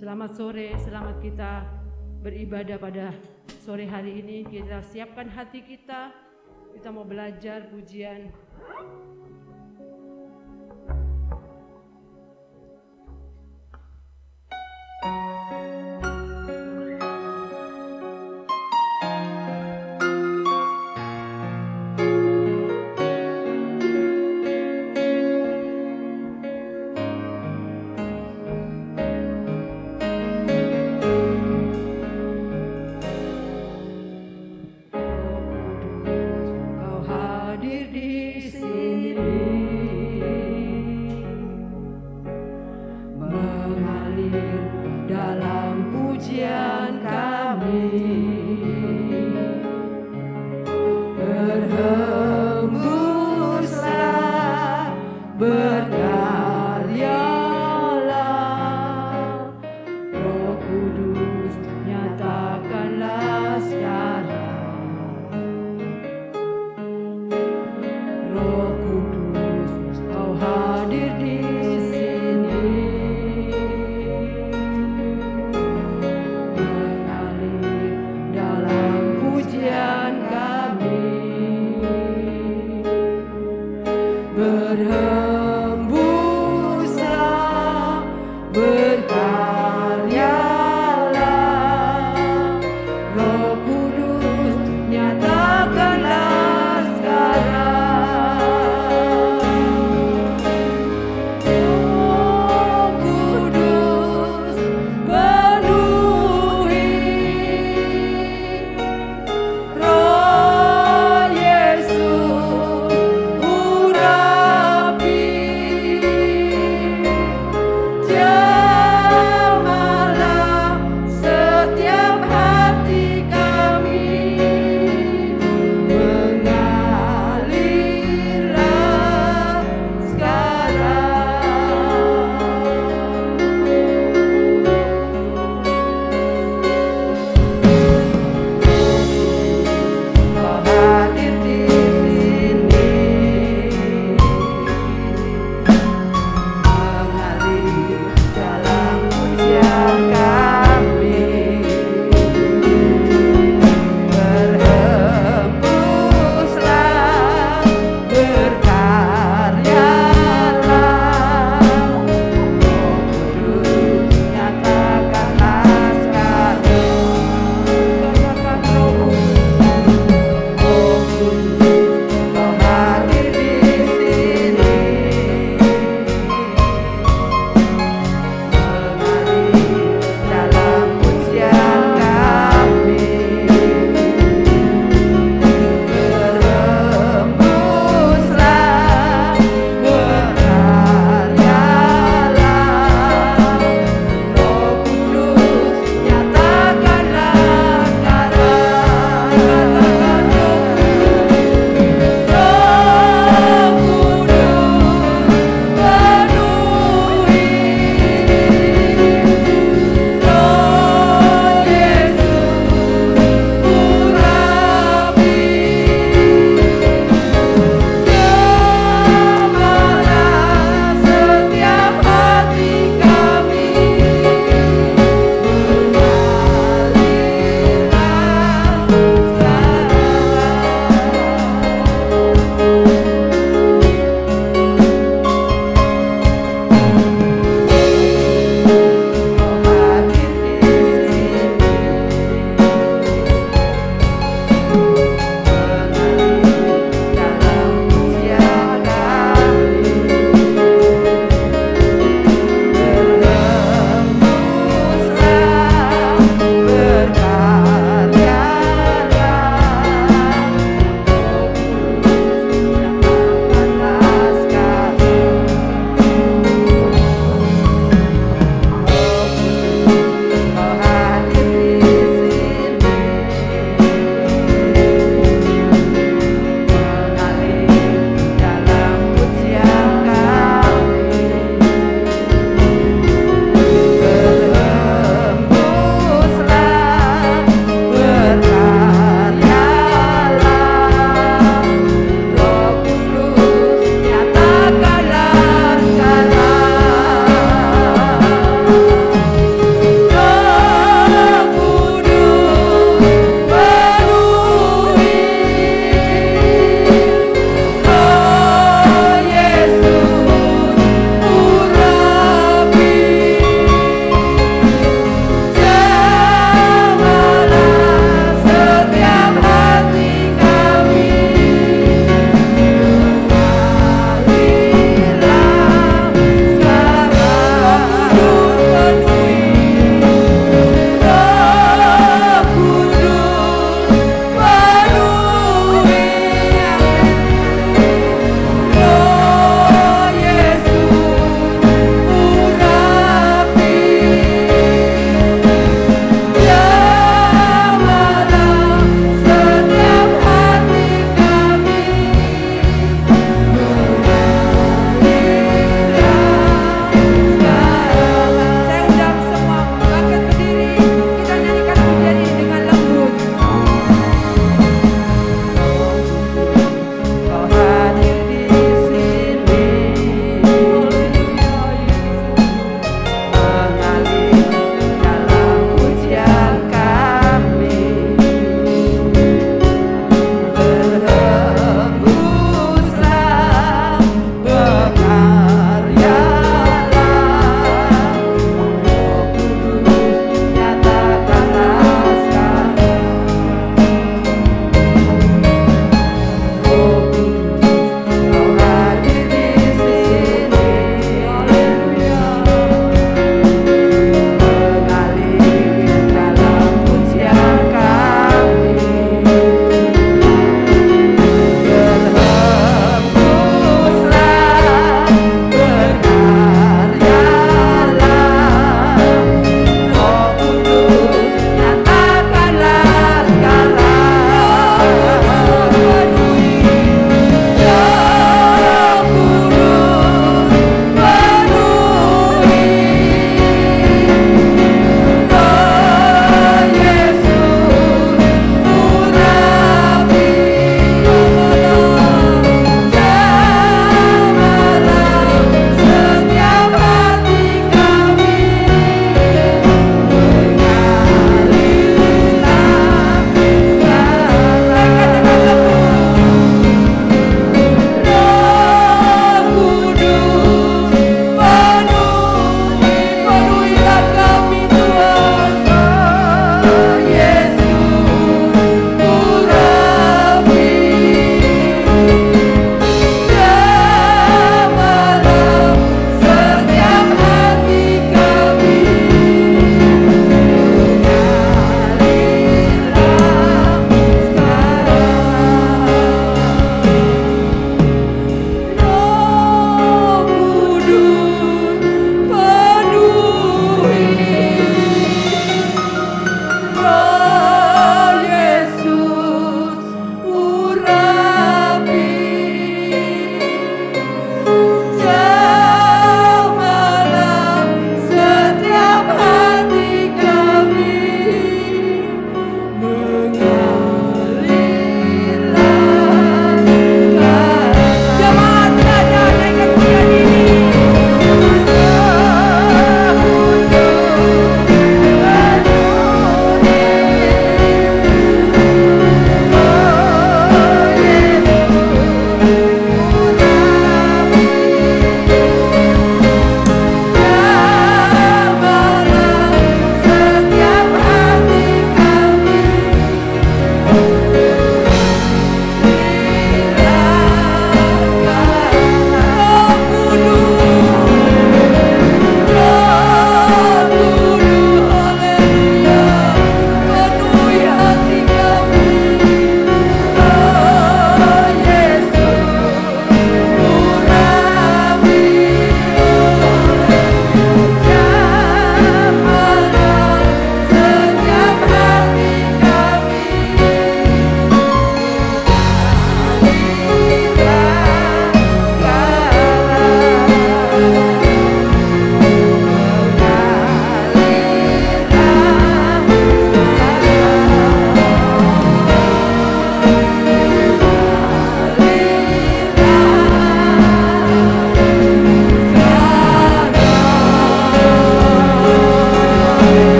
Selamat sore, selamat kita beribadah pada sore hari ini. Kita siapkan hati kita mau belajar pujian. Roh Yesus urapi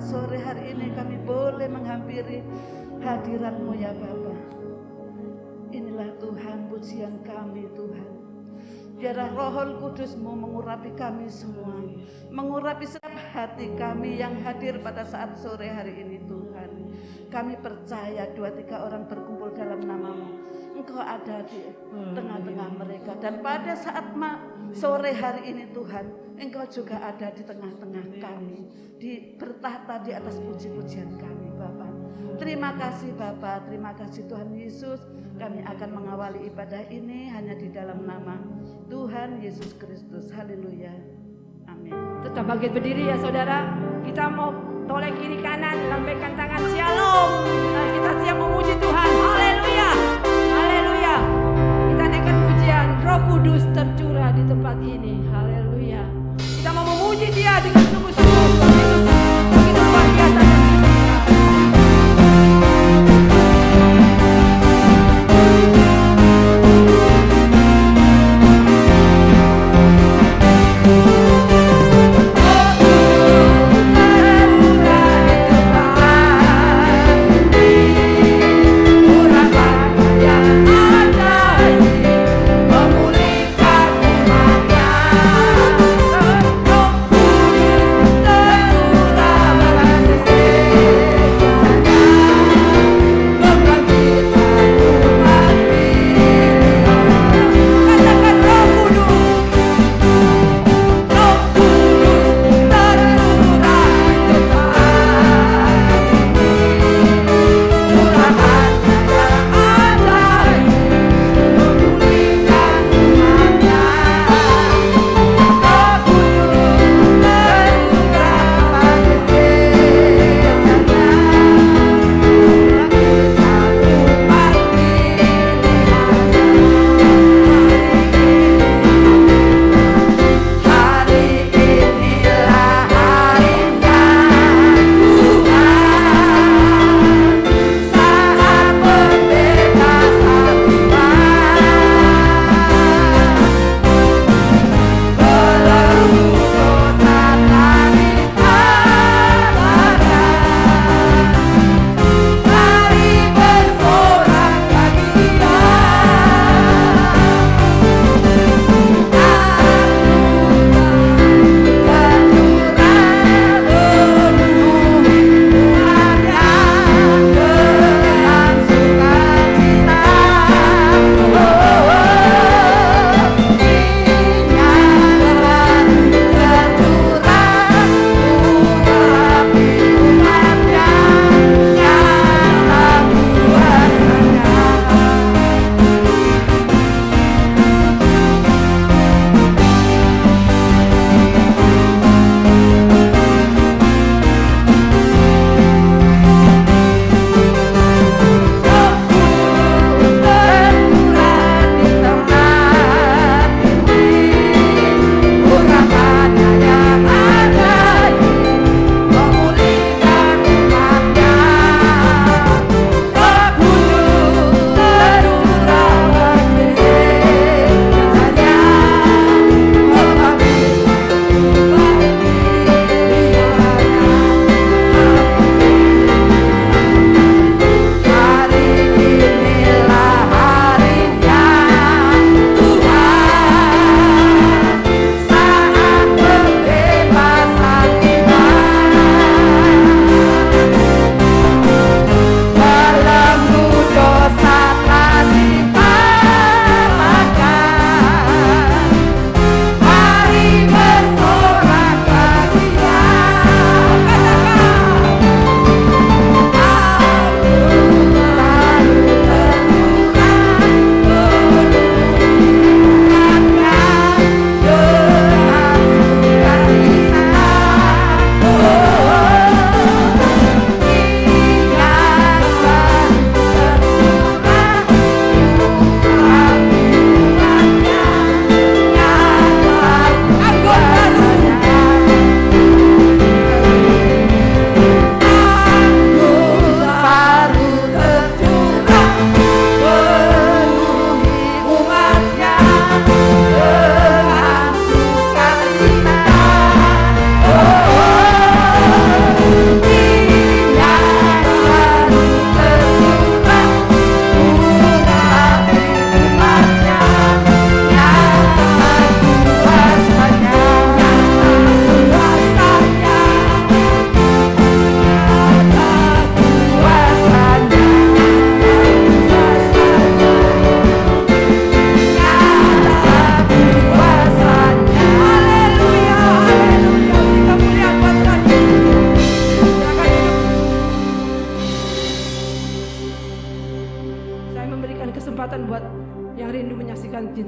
sore hari ini kami boleh menghampiri hadirat-Mu ya Bapa. Inilah Tuhan pujian kami Tuhan. Biarlah Roh Kudus-Mu mengurapi kami semua, mengurapi setiap hati kami yang hadir pada saat sore hari ini Tuhan. Kami percaya 2-3 orang berkumpul dalam nama-Mu, Engkau ada di tengah-tengah mereka. Dan pada saat sore hari ini Tuhan, Engkau juga ada di tengah-tengah kami, bertahta di atas puji-pujian kami Bapa. Terima kasih Bapa, terima kasih Tuhan Yesus. Kami akan mengawali ibadah ini hanya di dalam nama Tuhan Yesus Kristus. Haleluya. Amin. Tetap bangkit berdiri ya saudara. Kita mau toleh kiri kanan, lambaikan tangan, shalom. Dan kita siap memuji Tuhan. Haleluya. Haleluya. Kita naikkan pujian, Roh Kudus tercurah di tempat ini. Haleluya. Kita mau memuji Dia dengan sungguh-sungguh. Tuhan Yesus begitu luar biasa. Memulihkan umatnya.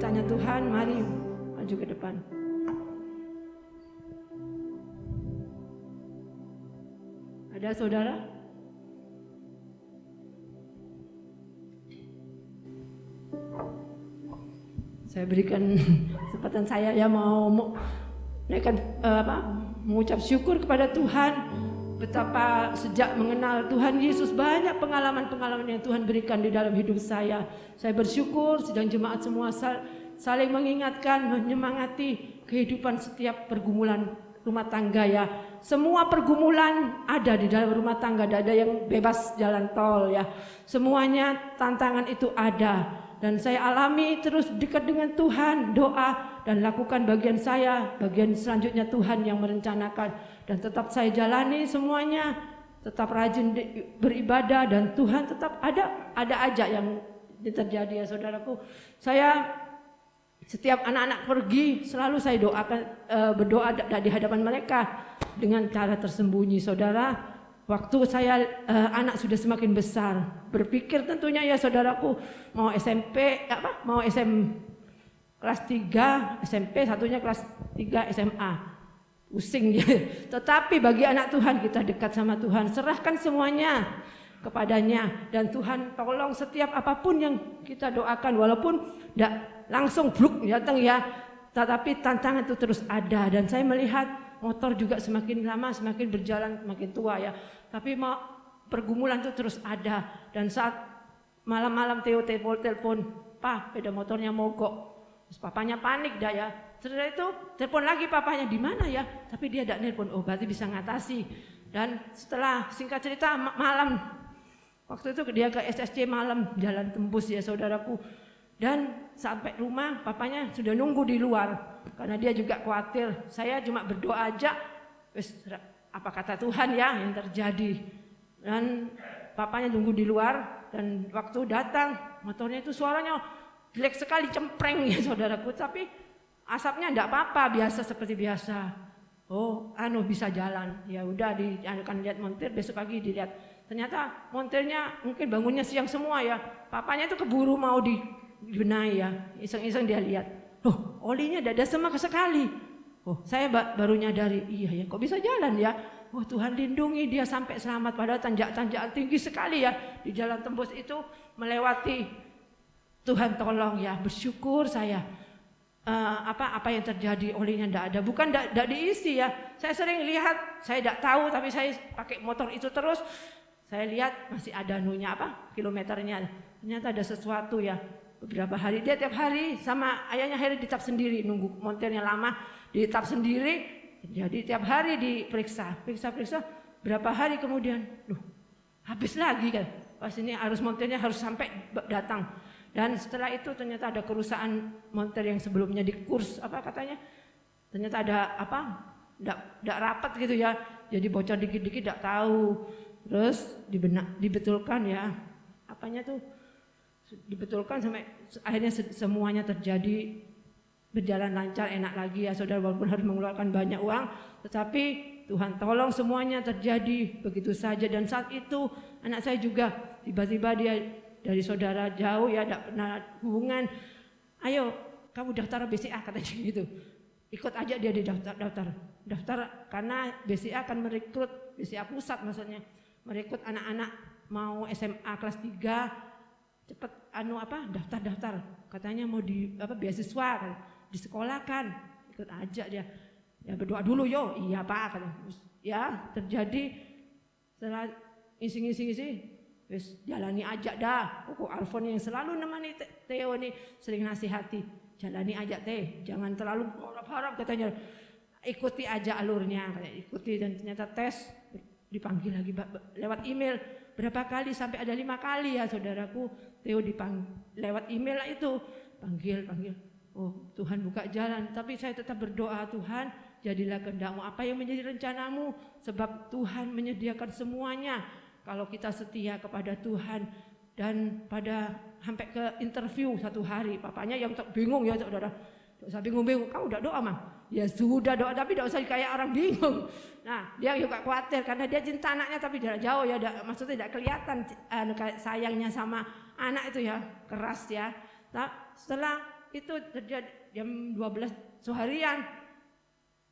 perintahnya Tuhan, mari maju ke depan. Ada saudara? Saya berikan kesempatan saya ya mau naikkan mengucap syukur kepada Tuhan. Betapa sejak mengenal Tuhan Yesus banyak pengalaman-pengalaman yang Tuhan berikan di dalam hidup saya. Saya bersyukur sedang jemaat semua saling mengingatkan, menyemangati kehidupan setiap pergumulan rumah tangga ya. Semua pergumulan ada di dalam rumah tangga, tidak ada yang bebas jalan tol ya. Semuanya tantangan itu ada. Dan saya alami terus dekat dengan Tuhan, doa dan lakukan bagian saya, bagian selanjutnya Tuhan yang merencanakan. Dan tetap saya jalani semuanya, tetap rajin beribadah dan Tuhan tetap ada aja yang terjadi ya saudaraku. Saya setiap anak-anak pergi selalu saya doakan, berdoa di hadapan mereka dengan cara tersembunyi saudara. Waktu saya anak sudah semakin besar, berpikir tentunya ya saudaraku mau SMP mau kelas 3 SMP, satunya kelas 3 SMA. Pusing ya. Tetapi bagi anak Tuhan kita dekat sama Tuhan, serahkan semuanya kepadanya dan Tuhan tolong setiap apapun yang kita doakan walaupun tidak langsung bluk datang ya, tetapi tantangan itu terus ada. Dan saya melihat motor juga semakin lama semakin berjalan semakin tua ya, tapi pergumulan itu terus ada. Dan saat malam-malam Theo telepon, "Pak, sepeda motornya mogok." Terus papanya panik dah ya. Setelah itu telepon lagi papanya, "Di mana ya?" Tapi dia tidak nelpon. Oh, berarti bisa ngatasi. Dan setelah singkat cerita malam waktu itu dia ke SSC malam jalan tembus ya saudaraku. Dan sampai rumah papanya sudah nunggu di luar karena dia juga khawatir. Saya cuma berdoa aja, apa kata Tuhan ya yang terjadi. Dan papanya nunggu di luar dan waktu datang motornya itu suaranya jelek sekali, cempreng ya saudaraku. Tapi asapnya enggak apa-apa, biasa seperti biasa. Oh, bisa jalan. Ya udah akan lihat montir, besok pagi dilihat. Ternyata montirnya mungkin bangunnya siang semua ya. Papanya itu keburu mau dibenahi ya. Iseng-iseng dia lihat. Loh, olinya tidak ada sama sekali. Oh, saya baru nyadari, iya ya, kok bisa jalan ya? Oh, Tuhan lindungi dia sampai selamat. Padahal tanjakan tinggi sekali ya di jalan tembus itu melewati. Tuhan tolong ya, bersyukur saya. Apa yang terjadi olinya tidak ada, bukan tidak diisi ya. Saya sering lihat, saya tidak tahu tapi saya pakai motor itu terus. Saya lihat masih ada kilometernya. Ternyata ada sesuatu ya. Beberapa hari dia tiap hari sama ayahnya akhirnya ditap sendiri, nunggu montirnya lama ditap sendiri. Jadi tiap hari diperiksa, periksa. Berapa hari kemudian, habis lagi kan. Pas ini montirnya harus sampai datang. Dan setelah itu ternyata ada kerusakan montir yang sebelumnya di kurs ternyata ada tidak rapat gitu ya, jadi bocor dikit-dikit tidak tahu, terus dibetulkan ya, dibetulkan sampai akhirnya semuanya terjadi berjalan lancar, enak lagi ya saudara, walaupun harus mengeluarkan banyak uang, tetapi Tuhan tolong semuanya terjadi begitu saja. Dan saat itu anak saya juga tiba-tiba dia dari saudara jauh ya, tidak pernah hubungan. "Ayo kamu daftar BCA," katanya gitu. Ikut aja dia di daftar karena BCA akan merekrut, BCA pusat maksudnya, merekrut anak-anak mau SMA kelas 3 cepet daftar katanya mau beasiswa kan, disekolahkan. Ikut aja dia. Ya berdoa dulu yo. Iya Pak katanya. Ya terjadi setelah isi wis jalani aja dah. Koko Alfon yang selalu nemani Theo nih sering nasihati, jalani aja Teh, jangan terlalu harap-harap katanya. Ikuti aja alurnya, katanya ikuti. Dan ternyata tes dipanggil lagi lewat email berapa kali, sampai ada 5 kali ya saudaraku. Theo dipanggil lewat email lah itu, panggil. Oh Tuhan buka jalan, tapi saya tetap berdoa, Tuhan jadilah kehendak-Mu, apa yang menjadi rencanamu, sebab Tuhan menyediakan semuanya. Kalau kita setia kepada Tuhan. Dan sampai ke interview satu hari, papanya yang bingung ya saudara. Tidak usah bingung-bingung, kamu udah doa Mang? Ya sudah doa, tapi tidak usah kayak orang bingung. Nah dia juga khawatir karena dia cinta anaknya tapi jarak jauh ya, maksudnya tidak kelihatan sayangnya sama anak itu ya, keras ya. Nah, setelah itu terjadi jam 12 seharian.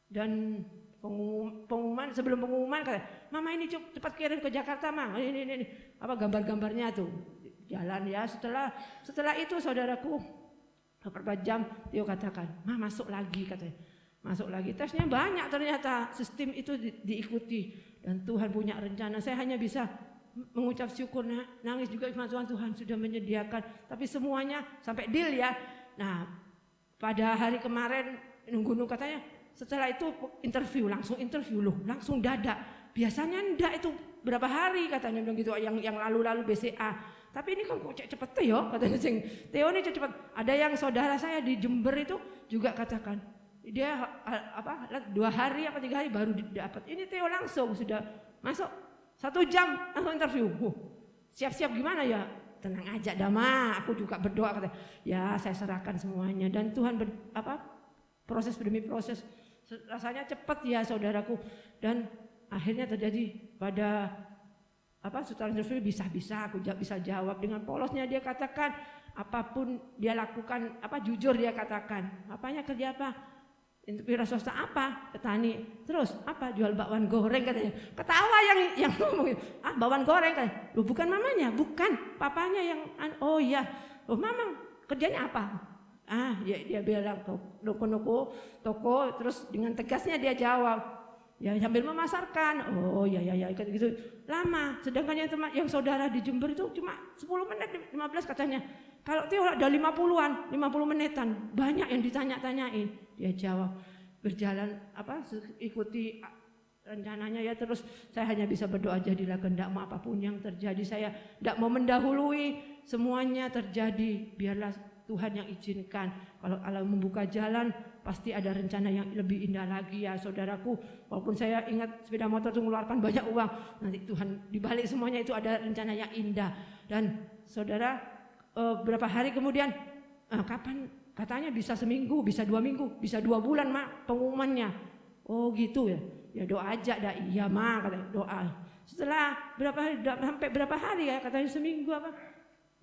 Dan pengumuman sebelum pengumuman kata, "Mama ini cepat kirim ke Jakarta, Ma. Ini apa gambar-gambarnya tuh." Jalan ya. Setelah itu saudaraku beberapa jam Theo katakan, "Ma, masuk lagi," katanya. Masuk lagi. Tesnya banyak ternyata. Sistem itu diikuti dan Tuhan punya rencana. Saya hanya bisa mengucap syukur, nangis juga firman Tuhan sudah menyediakan. Tapi semuanya sampai deal ya. Nah, pada hari kemarin nunggu katanya, setelah itu interview loh, langsung dadak. Biasanya enggak, itu berapa hari katanya bilang gitu, yang lalu-lalu BCA. Tapi ini kan kok cepet Theo, katanya Theo ini cepet. Ada yang saudara saya di Jember itu juga katakan, dia 2 hari apa 3 hari baru dapat. Ini Theo langsung sudah masuk 1 jam langsung interview. Siap-siap gimana ya? Tenang aja Dama, aku juga berdoa katanya. Ya saya serahkan semuanya dan Tuhan proses demi proses. Rasanya cepat ya saudaraku, dan akhirnya terjadi pada setelah interview bisa aku bisa jawab dengan polosnya. Dia katakan apapun dia lakukan, jujur dia katakan. Apanya kerja apa? Wira swasta apa? Petani. Terus apa? Jual bakwan goreng katanya. Ketawa yang ngomong, bakwan goreng katanya. Loh bukan mamanya, bukan papanya yang oh iya. Loh mama kerjanya apa? Dia bilang toko, terus dengan tegasnya dia jawab. Ya sambil memasarkan. Oh ya gitu. Lama. Sedangkan yang saudara di Jember itu cuma 10 menit 15 katanya. Kalau Theo ada 50 menitan. Banyak yang ditanya-tanyain. Dia jawab. Berjalan ikuti rencananya ya. Terus saya hanya bisa berdoa, jadilah kehendak-Mu apapun yang terjadi. Saya tidak mau mendahului, semuanya terjadi. Biarlah Tuhan yang izinkan. Kalau Allah membuka jalan, pasti ada rencana yang lebih indah lagi ya saudaraku. Walaupun saya ingat sepeda motor itu mengeluarkan banyak uang, nanti Tuhan dibalik semuanya itu ada rencana yang indah. Dan saudara, berapa hari kemudian, kapan? Katanya bisa seminggu, bisa 2 minggu, bisa 2 bulan Mak pengumumannya. Oh gitu ya. Ya doa aja dah. Iya Mak, katanya doa. Setelah sampai berapa hari ya, katanya seminggu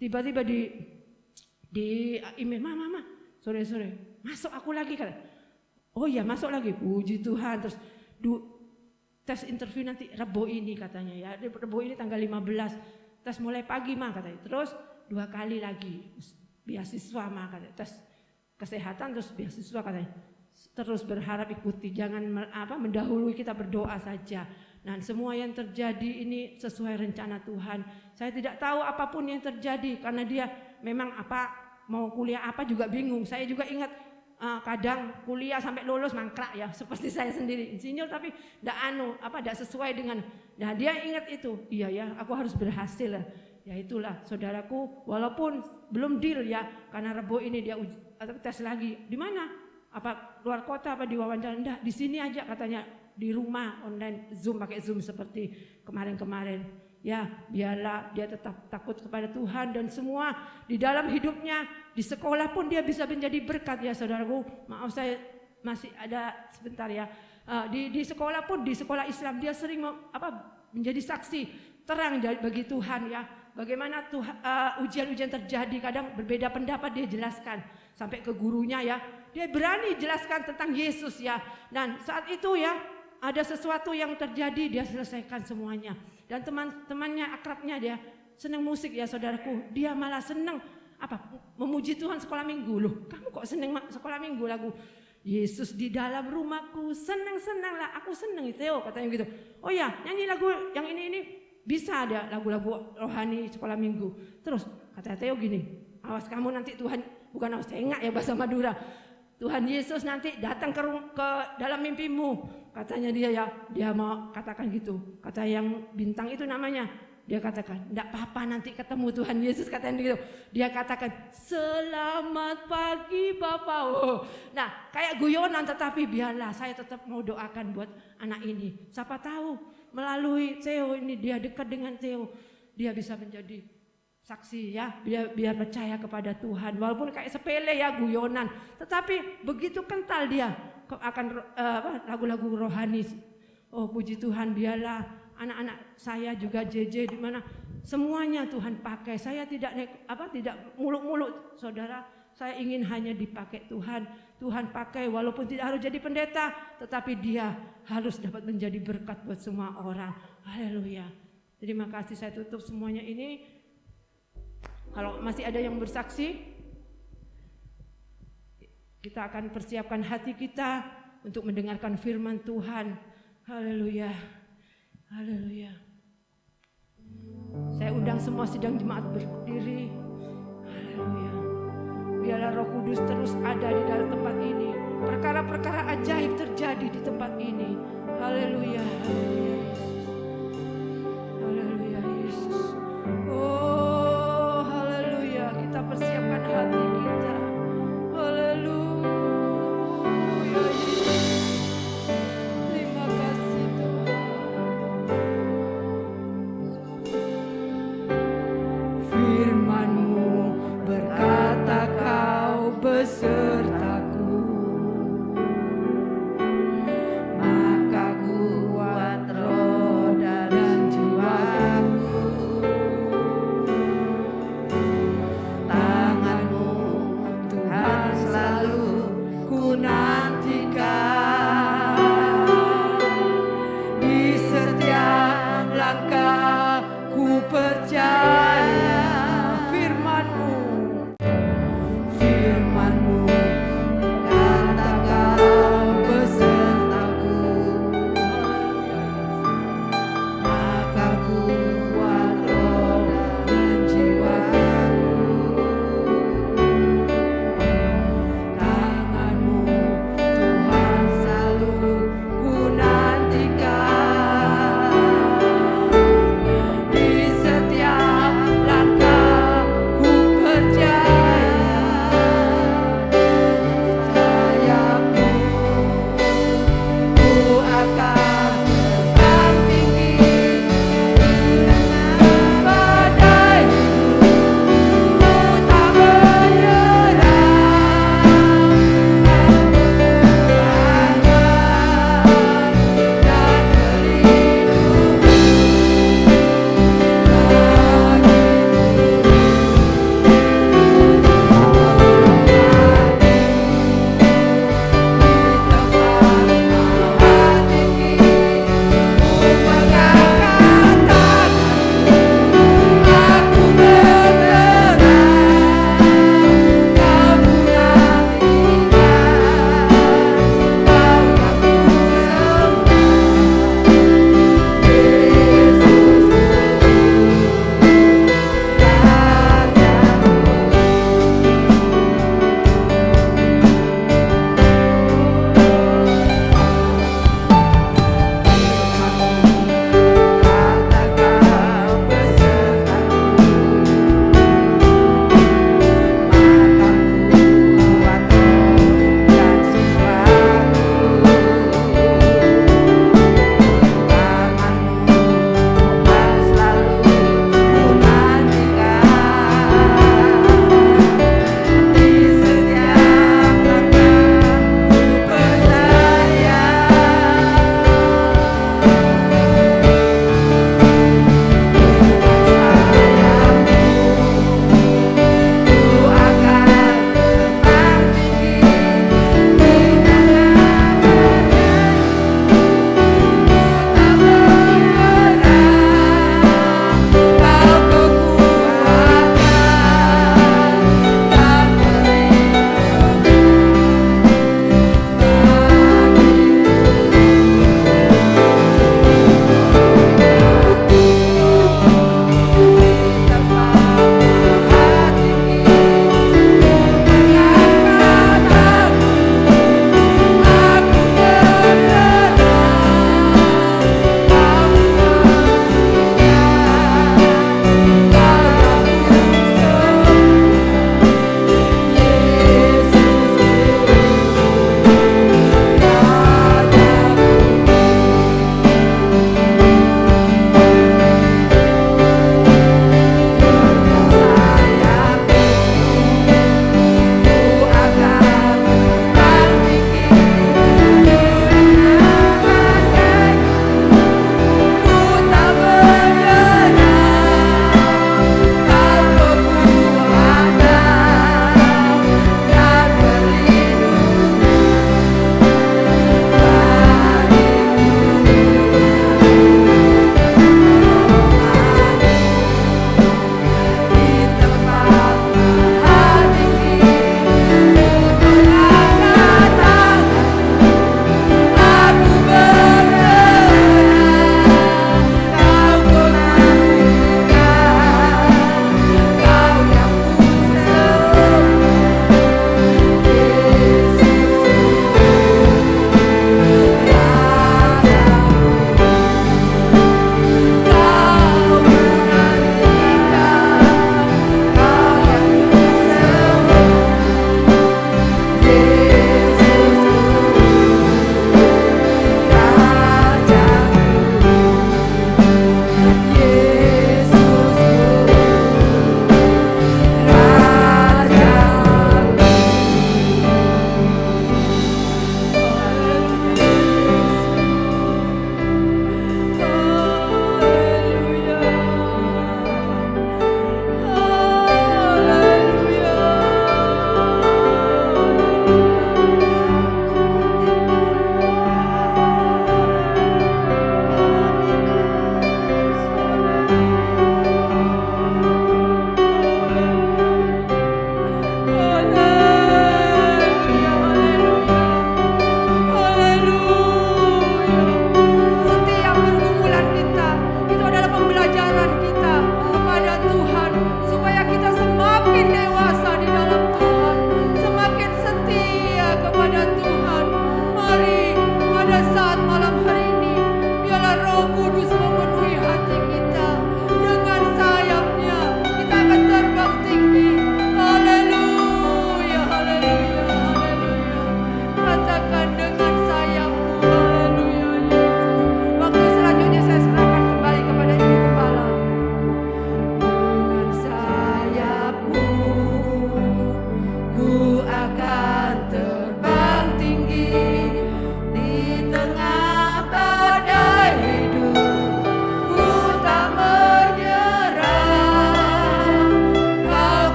tiba-tiba di email, Mama, sore masuk aku lagi kan. Oh iya masuk lagi, puji Tuhan. Terus tes interview nanti Rebo ini katanya ya, Rebo ini tanggal 15, tes mulai pagi mah katanya. Terus 2 kali lagi beasiswa mah katanya, tes kesehatan terus beasiswa katanya. Terus berharap ikuti, jangan mendahului, kita berdoa saja. Nah semua yang terjadi ini sesuai rencana Tuhan. Saya tidak tahu apapun yang terjadi karena dia memang mau kuliah apa juga bingung. Saya juga ingat kadang kuliah sampai lulus mangkrak ya, seperti saya sendiri insinyur tapi tidak sesuai dengan. Nah dia ingat itu, iya ya aku harus berhasil. Ya itulah saudaraku, walaupun belum deal ya, karena Rebo ini dia tes lagi. Di mana? Luar kota di wawancara? Enggak, di sini aja katanya, di rumah online Zoom, pakai Zoom seperti kemarin-kemarin. Ya biarlah dia tetap takut kepada Tuhan dan semua di dalam hidupnya, di sekolah pun dia bisa menjadi berkat ya saudaraku. Maaf saya masih ada sebentar ya. Di sekolah pun, di sekolah Islam dia sering menjadi saksi terang bagi Tuhan ya. Bagaimana ujian-ujian terjadi, kadang berbeda pendapat dia jelaskan sampai ke gurunya ya. Dia berani jelaskan tentang Yesus ya. Dan saat itu ya ada sesuatu yang terjadi, dia selesaikan semuanya. Dan teman-temannya akrabnya dia senang musik ya saudaraku. Dia malah senang memuji Tuhan sekolah minggu. Loh kamu kok senang sekolah minggu lagu Yesus di dalam rumahku, senang-senang lah, aku senang itu katanya gitu. Oh ya nyanyi lagu yang ini bisa ada lagu-lagu rohani sekolah minggu. Terus kata Theo gini, awas kamu nanti Tuhan, bukan awas tengak ya bahasa Madura, Tuhan Yesus nanti datang ke dalam mimpimu. Katanya dia mau katakan gitu. Kata yang bintang itu namanya, dia katakan, enggak apa-apa nanti ketemu Tuhan Yesus, katanya gitu. Dia katakan, selamat pagi Bapak. Oh. Nah kayak guyonan, tetapi biarlah saya tetap mau doakan buat anak ini. Siapa tahu melalui Theo ini, dia dekat dengan Theo, dia bisa menjadi saksi ya, biar percaya kepada Tuhan. Walaupun kayak sepele ya, guyonan, tetapi begitu kental dia akan lagu-lagu rohani. Oh puji Tuhan, biarlah anak-anak saya juga JJ di mana semuanya Tuhan pakai. Saya tidak muluk-muluk saudara, saya ingin hanya dipakai Tuhan. Tuhan pakai walaupun tidak harus jadi pendeta, tetapi dia harus dapat menjadi berkat buat semua orang. Haleluya. Terima kasih, saya tutup semuanya ini. Kalau masih ada yang bersaksi, kita akan persiapkan hati kita untuk mendengarkan firman Tuhan. Haleluya. Haleluya. Saya undang semua sidang jemaat berdiri. Haleluya. Biarlah Roh Kudus terus ada di dalam tempat ini. Perkara-perkara ajaib terjadi di tempat ini. Haleluya. Haleluya Yesus. Oh, haleluya. Kita persiapkan hati kita. Haleluya Yesus. Terima kasih Tuhan. Firman-Mu berkata Kau besertaku, maka kuat roh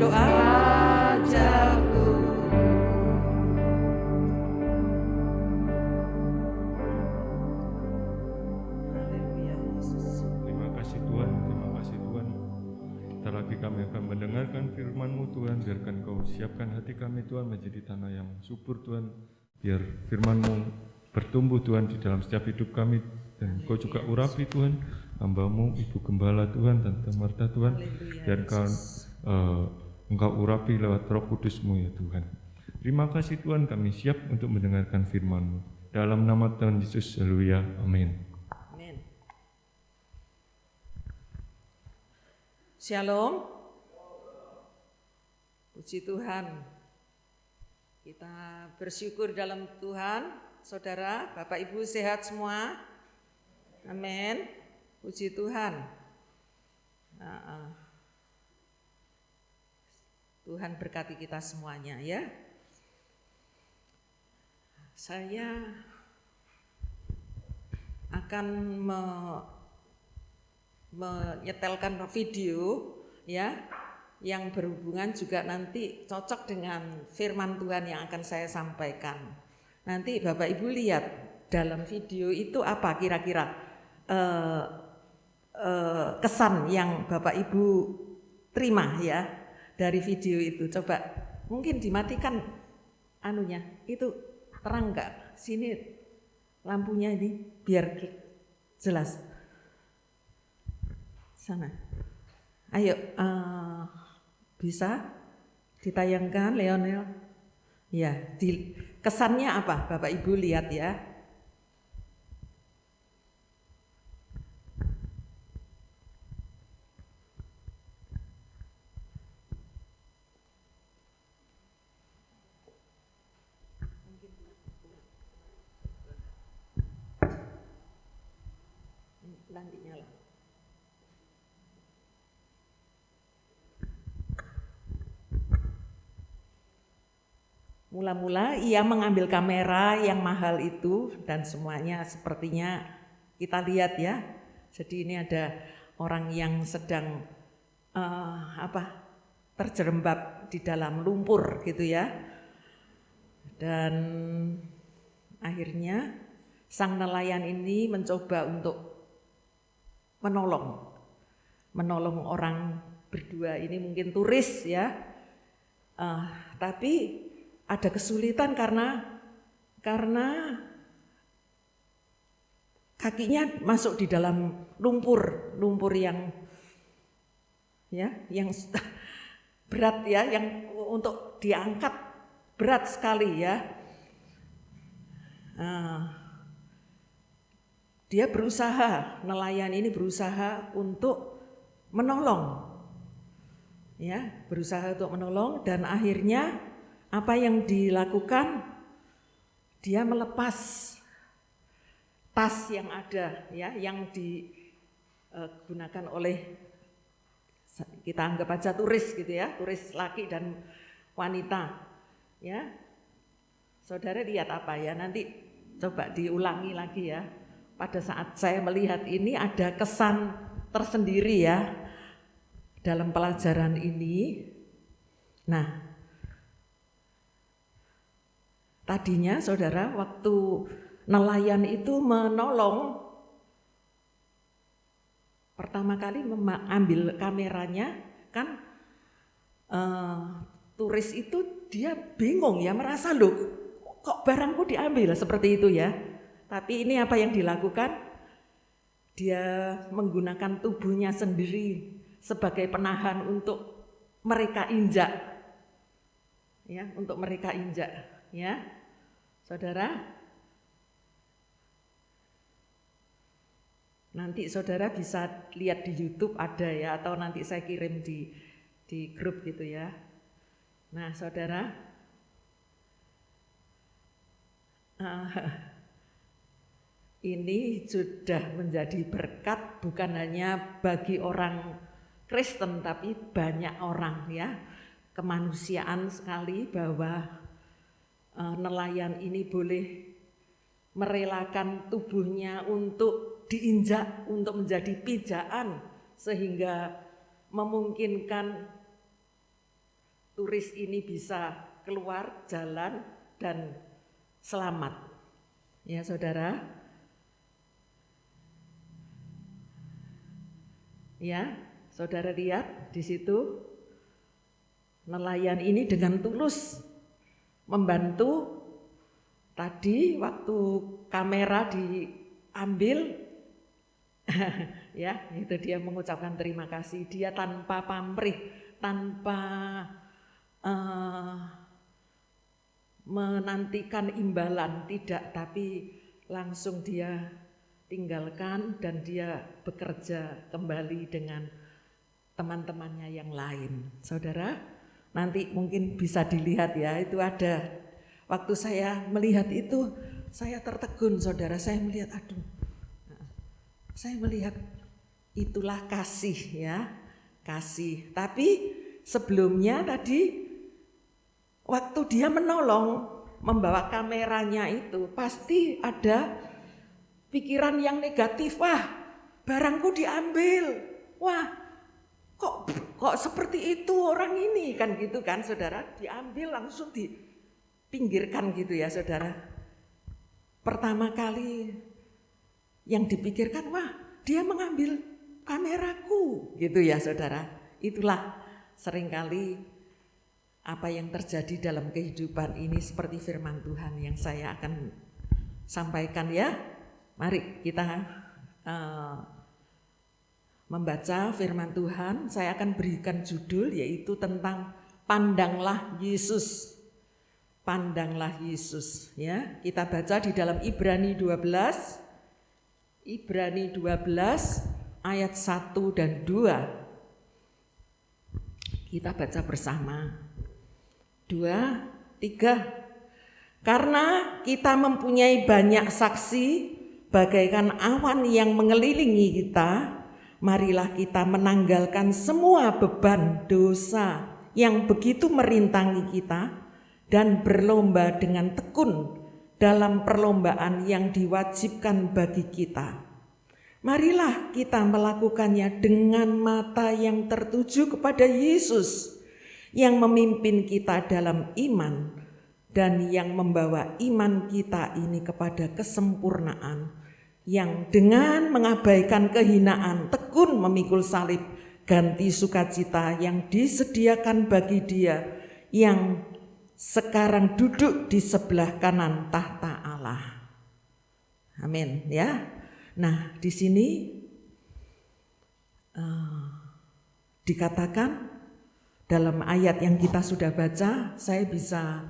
berdoa. Rajaku. Haleluya Yesus. Terima kasih Tuhan, terima kasih Tuhan. Sebentar lagi kami akan mendengarkan firman-Mu Tuhan. Biarkan Kau siapkan hati kami Tuhan menjadi tanah yang subur Tuhan. Biar firman-Mu bertumbuh Tuhan di dalam setiap hidup kami. Dan Kau juga urapi Tuhan hamba-Mu, Ibu Gembala Tuhan, Tante Marta Tuhan. Biarkan Engkau urapi lewat Roh Kudus-Mu ya Tuhan. Terima kasih Tuhan, kami siap untuk mendengarkan firman-Mu. Dalam nama Tuhan Yesus, haleluya, amin. Amin. Shalom. Puji Tuhan. Kita bersyukur dalam Tuhan. Saudara, Bapak Ibu sehat semua? Amin. Puji Tuhan. Tuhan berkati kita semuanya ya. Saya akan menyetelkan video ya yang berhubungan juga nanti cocok dengan firman Tuhan yang akan saya sampaikan. Nanti Bapak Ibu lihat dalam video itu apa kira-kira kesan yang Bapak Ibu terima ya dari video itu. Coba mungkin dimatikan anunya, itu terang enggak? Sini lampunya ini biar jelas. Sana. Ayo, bisa ditayangkan Leonel? Ya, kesannya apa Bapak Ibu lihat ya. Nanti nyala. Mula-mula ia mengambil kamera yang mahal itu dan semuanya sepertinya kita lihat ya. Jadi ini ada orang yang sedang terjerembab di dalam lumpur gitu ya. Dan akhirnya sang nelayan ini mencoba untuk menolong orang berdua ini, mungkin turis ya. Tapi ada kesulitan karena kakinya masuk di dalam lumpur yang berat ya, yang untuk diangkat berat sekali ya. Dia berusaha, nelayan ini berusaha untuk menolong, ya, berusaha untuk menolong dan akhirnya apa yang dilakukan? Dia melepas tas yang ada, ya, yang digunakan oleh kita anggap aja turis gitu ya, turis laki dan wanita, ya. Saudara lihat apa ya? Nanti coba diulangi lagi ya. Pada saat saya melihat ini ada kesan tersendiri ya dalam pelajaran ini. Nah, tadinya saudara waktu nelayan itu menolong, pertama kali mengambil kameranya kan turis itu dia bingung ya, merasa loh kok barangku diambil seperti itu ya. Tapi ini apa yang dilakukan? Dia menggunakan tubuhnya sendiri sebagai penahan untuk mereka injak. Ya, untuk mereka injak, ya. Saudara, nanti saudara bisa lihat di YouTube ada ya, atau nanti saya kirim di grup gitu ya. Nah, saudara, ini sudah menjadi berkat bukan hanya bagi orang Kristen tapi banyak orang ya. Kemanusiaan sekali bahwa nelayan ini boleh merelakan tubuhnya untuk diinjak, untuk menjadi pijaan sehingga memungkinkan turis ini bisa keluar jalan dan selamat. Ya saudara. Ya, saudara lihat di situ nelayan ini dengan tulus membantu. Tadi waktu kamera diambil, ya itu dia mengucapkan terima kasih. Dia tanpa pamrih, tanpa menantikan imbalan, tidak, tapi langsung dia tinggalkan dan dia bekerja kembali dengan teman-temannya yang lain. Saudara, nanti mungkin bisa dilihat ya, itu ada. Waktu saya melihat itu, saya tertegun saudara, saya melihat saya melihat itulah kasih ya, kasih. Tapi sebelumnya tadi waktu dia menolong, membawa kameranya itu pasti ada pikiran yang negatif. Wah, barangku diambil. Wah, kok seperti itu orang ini kan gitu kan saudara, diambil langsung dipinggirkan gitu ya saudara. Pertama kali yang dipikirkan, wah dia mengambil kameraku gitu ya saudara. Itulah seringkali apa yang terjadi dalam kehidupan ini seperti firman Tuhan yang saya akan sampaikan ya. Mari kita membaca firman Tuhan. Saya akan berikan judul yaitu tentang pandanglah Yesus. Pandanglah Yesus ya. Kita baca di dalam Ibrani 12. Ibrani 12 ayat 1 dan 2. Kita baca bersama. 2, 3. Karena kita mempunyai banyak saksi bagaikan awan yang mengelilingi kita, marilah kita menanggalkan semua beban dosa yang begitu merintangi kita dan berlomba dengan tekun dalam perlombaan yang diwajibkan bagi kita. Marilah kita melakukannya dengan mata yang tertuju kepada Yesus yang memimpin kita dalam iman dan yang membawa iman kita ini kepada kesempurnaan, yang dengan mengabaikan kehinaan tekun memikul salib, ganti sukacita yang disediakan bagi Dia yang sekarang duduk di sebelah kanan tahta Allah. Amin ya. Nah, di sini dikatakan dalam ayat yang kita sudah baca, saya bisa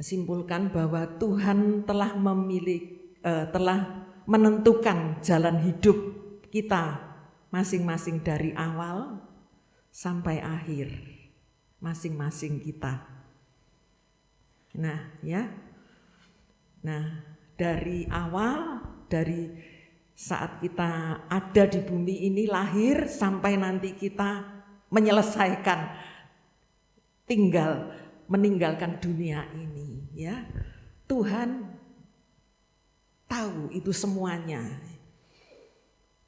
simpulkan bahwa Tuhan telah telah menentukan jalan hidup kita masing-masing dari awal sampai akhir, masing-masing kita. Nah, ya. Nah, dari awal, dari saat kita ada di bumi ini lahir sampai nanti kita menyelesaikan meninggalkan dunia ini, ya. Tuhan tahu itu semuanya.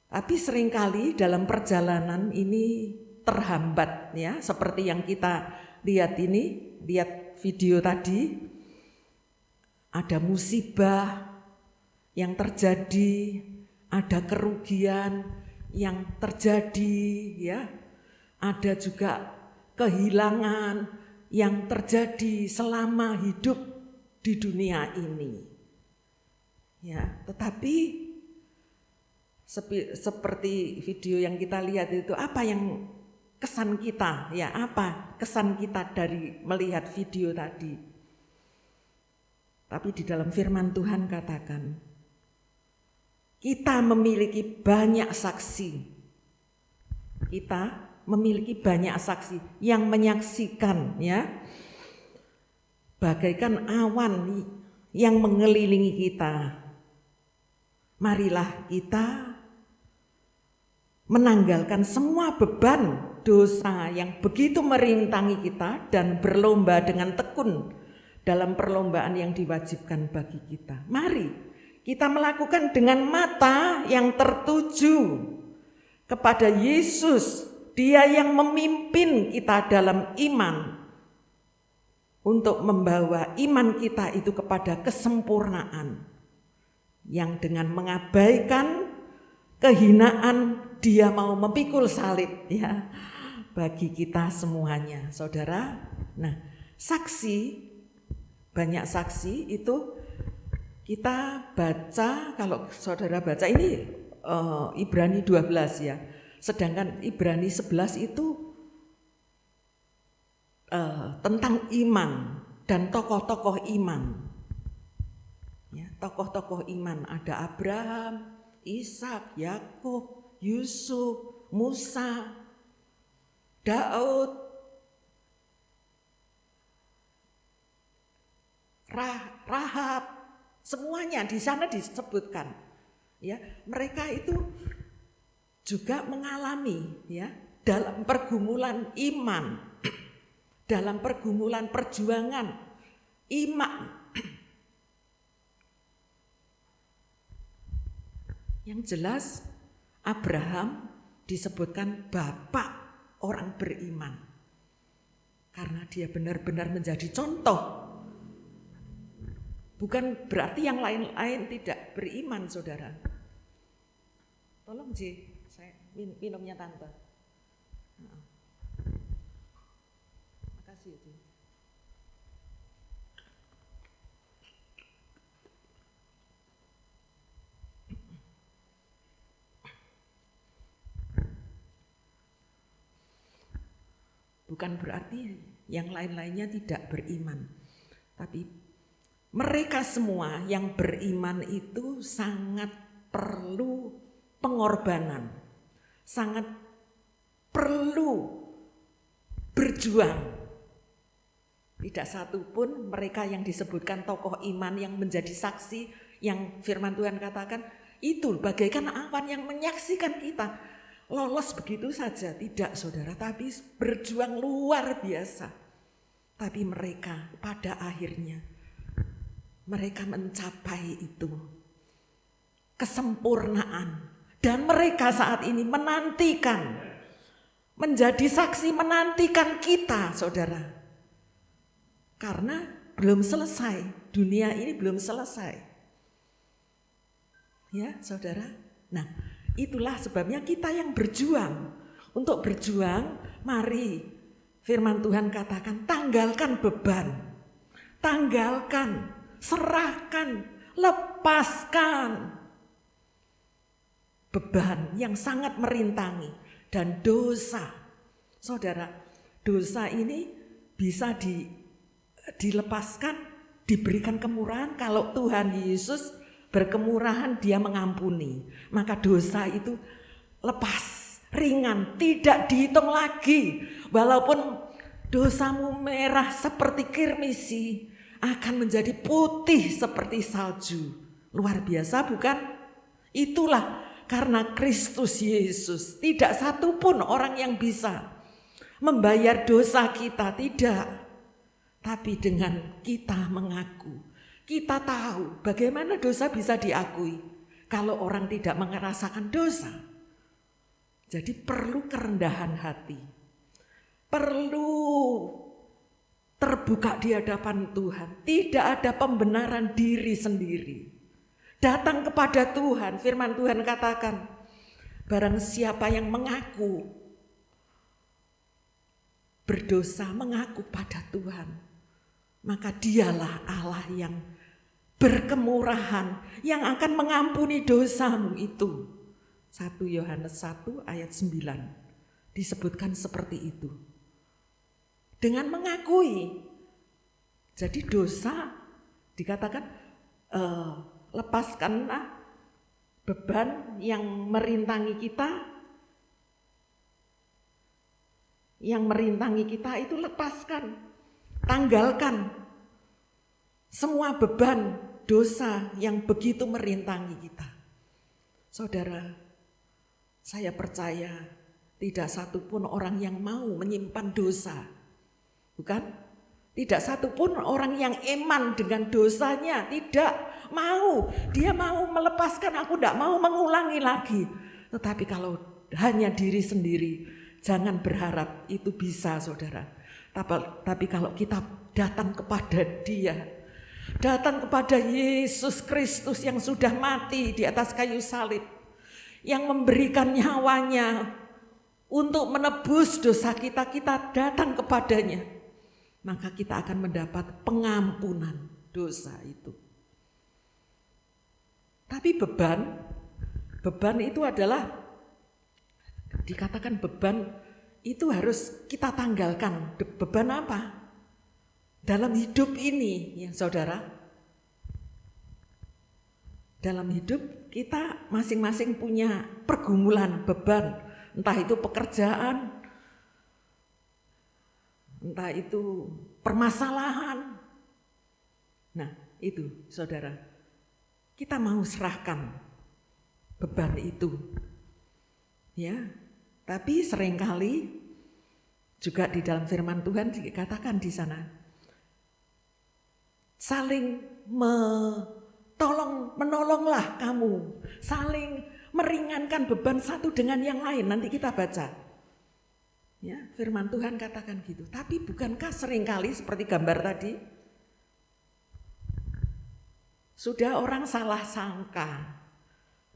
Tapi seringkali dalam perjalanan ini terhambat ya, seperti yang kita lihat ini, lihat video tadi, ada musibah yang terjadi, ada kerugian yang terjadi ya. Ada juga kehilangan yang terjadi selama hidup di dunia ini. Ya, tetapi seperti video yang kita lihat itu, apa yang kesan kita? Ya, apa kesan kita dari melihat video tadi? Tapi di dalam firman Tuhan katakan, kita memiliki banyak saksi. Kita memiliki banyak saksi yang menyaksikan ya, bagaikan awan yang mengelilingi kita. Marilah kita menanggalkan semua beban dosa yang begitu merintangi kita dan berlomba dengan tekun dalam perlombaan yang diwajibkan bagi kita. Mari kita melakukan dengan mata yang tertuju kepada Yesus, Dia yang memimpin kita dalam iman untuk membawa iman kita itu kepada kesempurnaan, yang dengan mengabaikan kehinaan dia mau memikul salib ya bagi kita semuanya, saudara. Nah, saksi, banyak saksi itu kita baca, kalau saudara baca ini Ibrani 12 ya, sedangkan Ibrani 11 itu tentang iman dan tokoh-tokoh iman. Ya, tokoh-tokoh iman ada Abraham, Ishak, Yakub, Yusuf, Musa, Daud, Rahab, semuanya di sana disebutkan. Ya, mereka itu juga mengalami ya dalam pergumulan iman, dalam pergumulan perjuangan iman. Yang jelas Abraham disebutkan bapak orang beriman karena dia benar-benar menjadi contoh. Bukan berarti yang lain-lain tidak beriman, saudara. Tolong Ji, saya minumnya tante. Makasih Ji. Bukan berarti yang lain-lainnya tidak beriman, tapi mereka semua yang beriman itu sangat perlu pengorbanan, sangat perlu berjuang. Tidak satu pun mereka yang disebutkan tokoh iman yang menjadi saksi, yang firman Tuhan katakan, itu bagaikan awan yang menyaksikan kita. Lolos begitu saja, tidak saudara, tapi berjuang luar biasa. Tapi mereka pada akhirnya, mereka mencapai itu, kesempurnaan. Dan mereka saat ini menantikan, menjadi saksi menantikan kita saudara. Karena belum selesai, dunia ini belum selesai. Ya saudara, nah itulah sebabnya kita yang berjuang. Untuk berjuang, mari firman Tuhan katakan, tanggalkan beban, tanggalkan, serahkan, lepaskan beban yang sangat merintangi dan dosa. Saudara, dosa ini bisa dilepaskan, diberikan kemurahan kalau Tuhan Yesus berkemurahan, dia mengampuni. Maka dosa itu lepas, ringan, tidak dihitung lagi. Walaupun dosamu merah seperti kirmisi, akan menjadi putih seperti salju. Luar biasa bukan? Itulah karena Kristus Yesus. Tidak satu pun orang yang bisa membayar dosa kita, tidak. Tapi dengan kita mengaku, kita tahu bagaimana dosa bisa diakui kalau orang tidak merasakan dosa. Jadi perlu kerendahan hati, perlu terbuka di hadapan Tuhan. Tidak ada pembenaran diri sendiri. Datang kepada Tuhan, firman Tuhan katakan, barang siapa yang mengaku berdosa, mengaku pada Tuhan, maka dialah Allah yang berkemurahan, yang akan mengampuni dosamu itu. 1 Yohanes 1 ayat 9 disebutkan seperti itu. Dengan mengakui, jadi dosa dikatakan lepaskanlah beban yang merintangi kita. Yang merintangi kita itu lepaskan, tanggalkan semua beban dosa yang begitu merintangi kita. Saudara, saya percaya tidak satu pun orang yang mau menyimpan dosa. Bukan? Tidak satu pun orang yang iman dengan dosanya, tidak mau. Dia mau melepaskan, aku tidak mau mengulangi lagi. Tetapi kalau hanya diri sendiri, jangan berharap itu bisa saudara. Tapi kalau kita datang kepada Dia, datang kepada Yesus Kristus yang sudah mati di atas kayu salib, yang memberikan nyawanya untuk menebus dosa kita, kita datang kepadanya, maka kita akan mendapat pengampunan dosa itu. Tapi beban itu adalah, dikatakan beban itu harus kita tanggalkan. Beban apa? Dalam hidup ini ya saudara, dalam hidup kita masing-masing punya pergumulan, beban, entah itu pekerjaan, entah itu permasalahan. Nah itu saudara, kita mau serahkan beban itu ya. Tapi seringkali juga di dalam firman Tuhan dikatakan di sana, saling menolonglah kamu, saling meringankan beban satu dengan yang lain. Nanti kita baca. Ya, firman Tuhan katakan gitu. Tapi bukankah seringkali seperti gambar tadi, sudah orang salah sangka.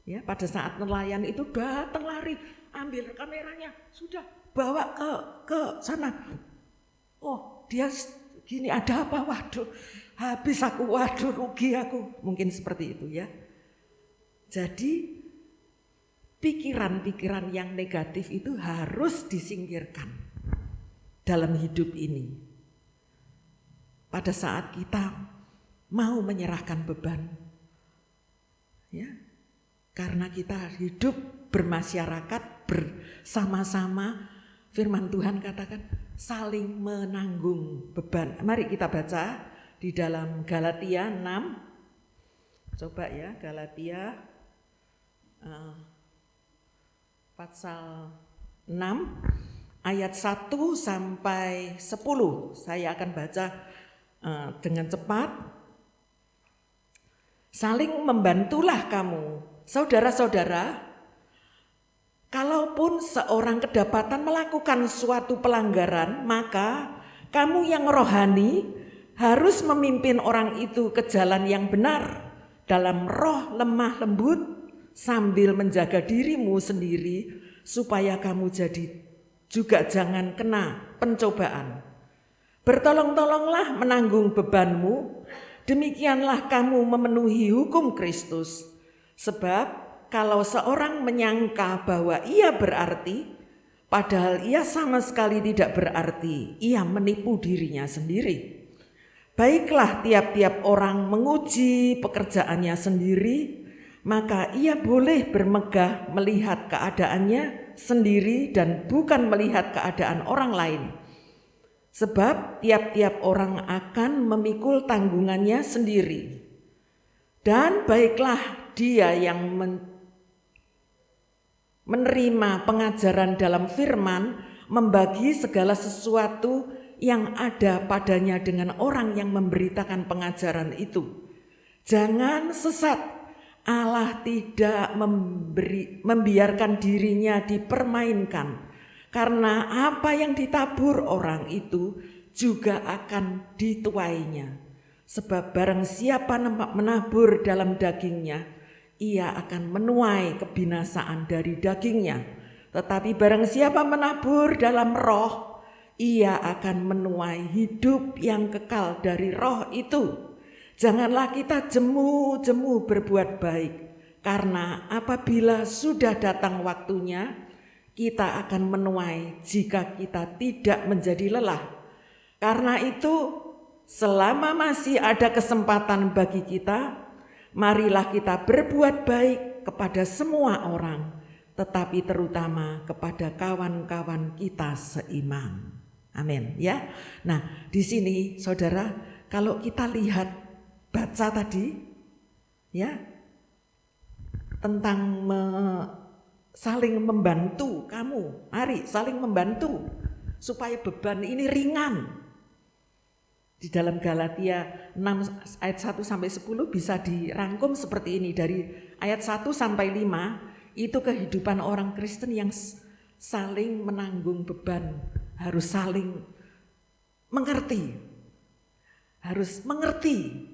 Ya, pada saat nelayan itu datang lari, ambil kameranya, sudah bawa ke sana. Oh, dia gini, ada apa? Waduh, habis aku, waduh rugi aku. Mungkin seperti itu ya. Jadi pikiran-pikiran yang negatif itu harus disingkirkan dalam hidup ini. Pada saat kita mau menyerahkan beban, ya, karena kita hidup bermasyarakat bersama-sama, firman Tuhan katakan saling menanggung beban. Mari kita baca di dalam Galatia 6. Coba ya, Galatia pasal 6 ayat 1 sampai 10. Saya akan baca dengan cepat. Saling membantulah kamu, saudara-saudara. Kalaupun seorang kedapatan melakukan suatu pelanggaran, maka kamu yang rohani harus memimpin orang itu ke jalan yang benar dalam roh lemah lembut, sambil menjaga dirimu sendiri supaya kamu juga jangan kena pencobaan. Bertolong-tolonglah menanggung bebanmu, demikianlah kamu memenuhi hukum Kristus. Sebab kalau seorang menyangka bahwa ia berarti, padahal ia sama sekali tidak berarti, ia menipu dirinya sendiri. Baiklah tiap-tiap orang menguji pekerjaannya sendiri, maka ia boleh bermegah melihat keadaannya sendiri dan bukan melihat keadaan orang lain. Sebab tiap-tiap orang akan memikul tanggungannya sendiri. Dan baiklah dia yang menerima pengajaran dalam firman, membagi segala sesuatu yang ada padanya dengan orang yang memberitakan pengajaran itu. Jangan sesat, Allah tidak membiarkan dirinya dipermainkan, karena apa yang ditabur orang itu juga akan dituainya. Sebab barang siapa menabur dalam dagingnya, ia akan menuai kebinasaan dari dagingnya. Tetapi barang siapa menabur dalam roh, ia akan menuai hidup yang kekal dari roh itu. Janganlah kita jemu-jemu berbuat baik, karena apabila sudah datang waktunya, kita akan menuai jika kita tidak menjadi lelah. Karena itu, selama masih ada kesempatan bagi kita, marilah kita berbuat baik kepada semua orang, tetapi terutama kepada kawan-kawan kita seiman. Amin ya. Nah, di sini saudara, kalau kita lihat baca tadi ya tentang saling membantu kamu. Mari saling membantu supaya beban ini ringan. Di dalam Galatia 6 ayat 1 sampai 10 bisa dirangkum seperti ini. Dari ayat 1 sampai 5 itu kehidupan orang Kristen yang saling menanggung beban, harus saling mengerti. Harus mengerti.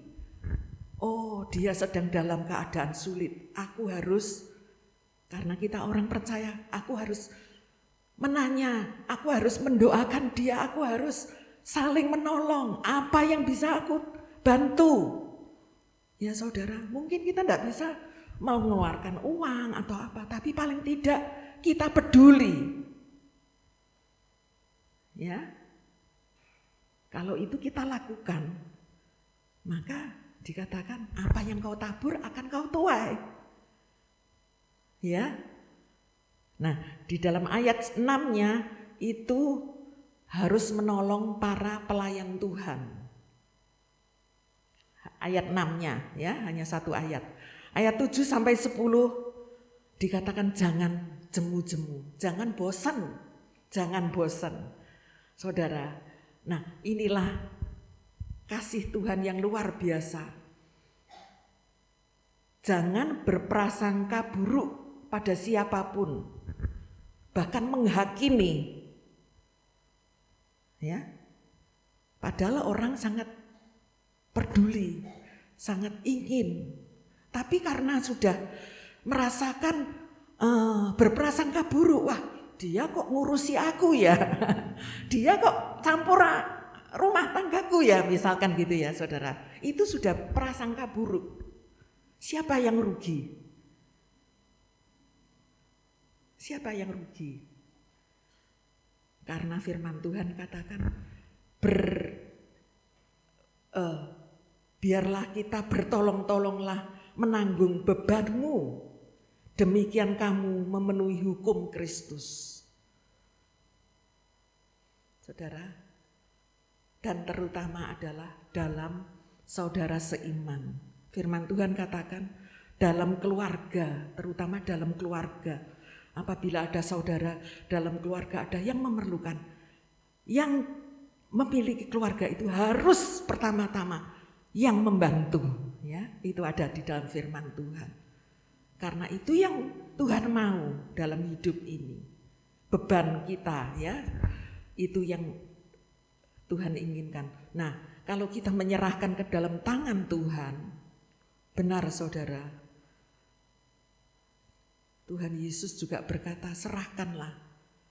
Oh, dia sedang dalam keadaan sulit. Aku harus, karena kita orang percaya, aku harus menanya, aku harus mendoakan dia, aku harus saling menolong. Apa yang bisa aku bantu? Ya saudara, mungkin kita tidak bisa mau mengeluarkan uang atau apa, tapi paling tidak kita peduli. Ya, kalau itu kita lakukan, maka dikatakan apa yang kau tabur akan kau tuai. Ya, nah di dalam ayat 6-nya itu harus menolong para pelayan Tuhan. Ayat 6-nya ya, hanya satu ayat. Ayat 7 sampai 10 dikatakan jangan jemu-jemu, jangan bosan, jangan bosan. Saudara, nah inilah kasih Tuhan yang luar biasa. Jangan berprasangka buruk pada siapapun, bahkan menghakimi. Ya. Padahal orang sangat peduli, sangat ingin. Tapi karena sudah merasakan berprasangka buruk, wah dia kok ngurusi aku ya, dia kok campur rumah tanggaku ya, misalkan gitu ya saudara. Itu sudah prasangka buruk. Siapa yang rugi? Siapa yang rugi? Karena firman Tuhan katakan biarlah kita bertolong-tolonglah menanggung bebanmu. Demikian kamu memenuhi hukum Kristus. Saudara, dan terutama adalah dalam saudara seiman. Firman Tuhan katakan dalam keluarga, terutama dalam keluarga. Apabila ada saudara dalam keluarga ada yang memerlukan, yang memiliki keluarga itu harus pertama-tama yang membantu, ya, itu ada di dalam firman Tuhan. Karena itu yang Tuhan mau dalam hidup ini. Beban kita, ya, itu yang Tuhan inginkan. Nah, kalau kita menyerahkan ke dalam tangan Tuhan, benar saudara, Tuhan Yesus juga berkata, serahkanlah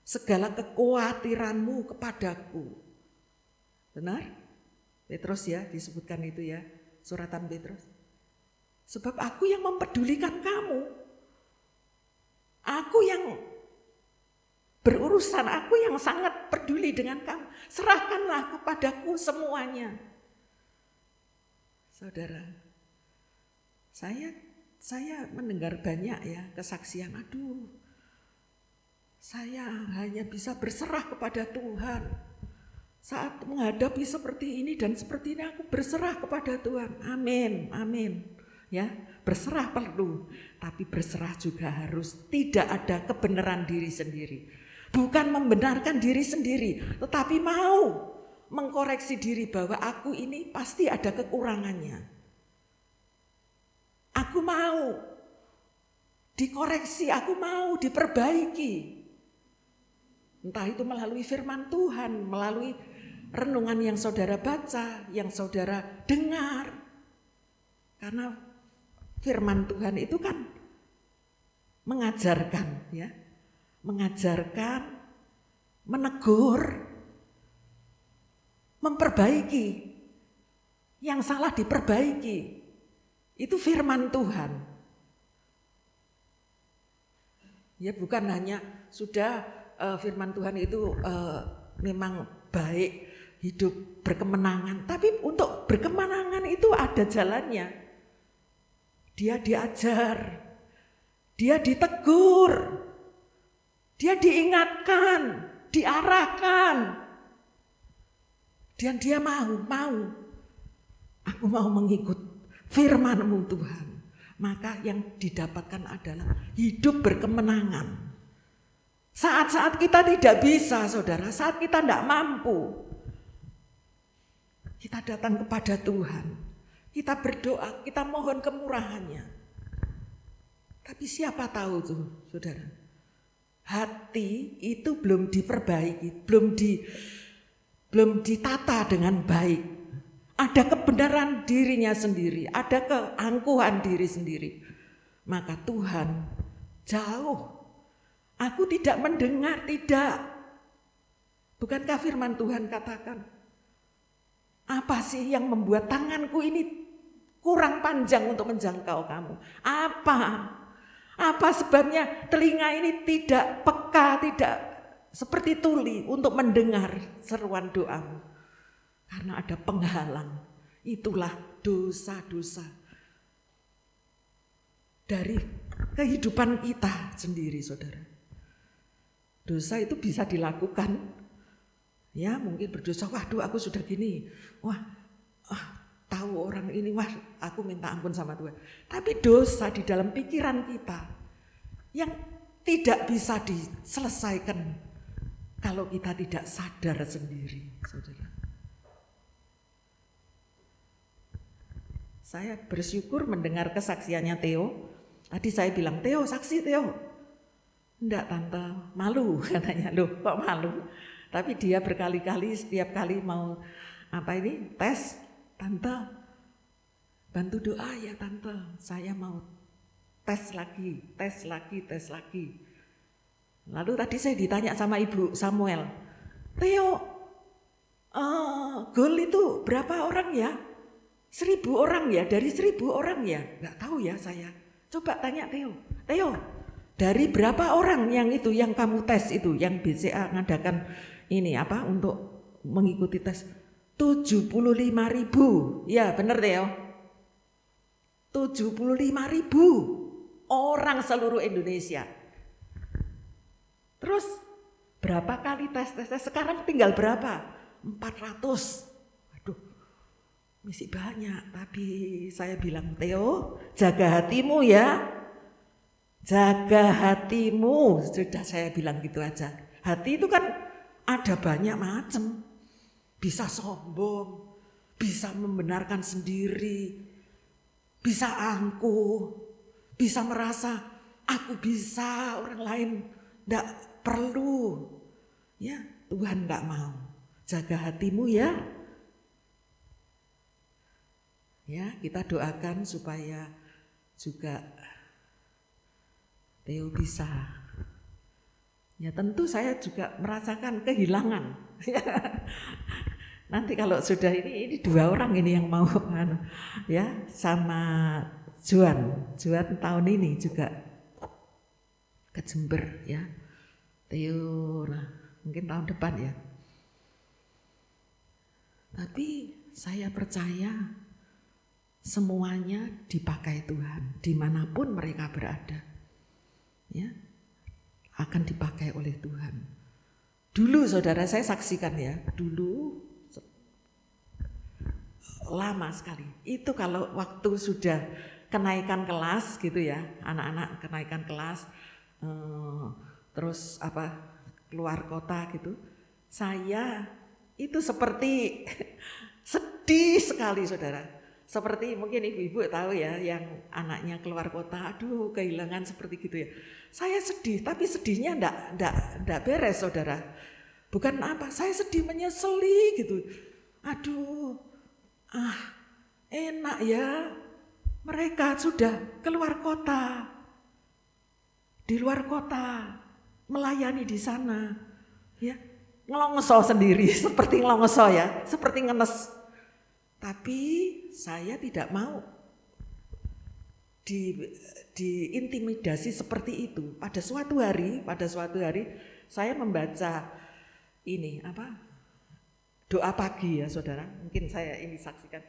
segala kekhawatiranmu kepadaku. Benar? Petrus ya, disebutkan itu ya, suratan Petrus. Sebab aku yang mempedulikan kamu. Aku yang berurusan, aku yang sangat peduli dengan kamu. Serahkanlah kepadaku semuanya. Saudara, saya mendengar banyak ya kesaksian, aduh saya hanya bisa berserah kepada Tuhan. Saat menghadapi seperti ini dan seperti ini aku berserah kepada Tuhan. Amin, amin. Ya, berserah perlu, tapi berserah juga harus tidak ada kebenaran diri sendiri. Bukan membenarkan diri sendiri, tetapi mau mengkoreksi diri bahwa aku ini pasti ada kekurangannya. Aku mau dikoreksi, aku mau diperbaiki. Entah itu melalui firman Tuhan, melalui renungan yang saudara baca, yang saudara dengar. Karena firman Tuhan itu kan mengajarkan, ya, mengajarkan, menegur, memperbaiki. Yang salah diperbaiki. Itu firman Tuhan. Ya, bukan hanya sudah firman Tuhan itu memang baik, hidup berkemenangan, tapi untuk berkemenangan itu ada jalannya. Dia diajar, dia ditegur, dia diingatkan, diarahkan. Dan dia mau, aku mau mengikut firman-Mu Tuhan. Maka yang didapatkan adalah hidup berkemenangan. Saat-saat kita tidak bisa, saudara, saat kita tidak mampu, kita datang kepada Tuhan. Kita berdoa, kita mohon kemurahan-Nya. Tapi siapa tahu tuh, saudara, hati itu belum diperbaiki, belum ditata dengan baik. Ada kebenaran dirinya sendiri, ada keangkuhan diri sendiri. Maka Tuhan jauh. Aku tidak mendengar, tidak. Bukankah firman Tuhan katakan, apa sih yang membuat tanganku ini kurang panjang untuk menjangkau kamu? Apa sebabnya telinga ini tidak peka, tidak seperti tuli untuk mendengar seruan doamu? Karena ada penghalang. Itulah dosa-dosa dari kehidupan kita sendiri, saudara. Dosa itu bisa dilakukan. Ya, mungkin berdosa, waduh aku sudah gini. Tahu orang ini, aku minta ampun sama Tuhan. Tapi dosa di dalam pikiran kita yang tidak bisa diselesaikan kalau kita tidak sadar sendiri, saudara. Saya bersyukur mendengar kesaksiannya Theo. Tadi saya bilang, Theo, saksi Theo. Enggak tante, malu katanya. Loh kok malu? Tapi dia berkali-kali setiap kali mau tes, tante bantu doa ya tante, saya mau tes lagi. Lalu tadi saya ditanya sama Ibu Samuel, Theo, gol itu berapa orang ya? 1.000 orang ya, dari 1.000 orang ya? Enggak tahu ya saya. Coba tanya Theo, dari berapa orang yang kamu tes itu, yang BCA ngadakan ini untuk mengikuti tes? 75.000. Ya benar Theo. 75.000 orang seluruh Indonesia. Terus berapa kali tes? Sekarang tinggal berapa? 400. Waduh, masih banyak. Tapi saya bilang, Theo, jaga hatimu ya. Jaga hatimu. Sudah saya bilang gitu aja. Hati itu kan ada banyak macam. Bisa sombong, bisa membenarkan sendiri, bisa angkuh, bisa merasa aku bisa, orang lain enggak perlu. Ya, Tuhan enggak mau. Jaga hatimu ya. Ya, kita doakan supaya juga Theo bisa. Ya tentu saya juga merasakan kehilangan. Nanti kalau sudah ini 2 orang ini yang mau ya, sama Juan tahun ini juga ke Jember ya. Theo mungkin tahun depan ya. Tapi saya percaya semuanya dipakai Tuhan dimanapun mereka berada. Ya, akan dipakai oleh Tuhan. Dulu saudara saya saksikan ya, dulu lama sekali. Itu kalau waktu sudah kenaikan kelas gitu ya, anak-anak kenaikan kelas, terus keluar kota gitu, saya itu seperti sedih sekali saudara. Seperti mungkin ibu-ibu tahu ya, yang anaknya keluar kota, aduh kehilangan seperti gitu ya. Saya sedih, tapi sedihnya enggak beres saudara. Bukan saya sedih menyesali gitu. Aduh, enak ya, mereka sudah keluar kota, di luar kota, melayani di sana, ya ngelongso sendiri, seperti ngelongso ya, seperti ngenes. Tapi saya tidak mau diintimidasi seperti itu. Pada suatu hari saya membaca ini doa pagi ya saudara. Mungkin saya ini saksikan.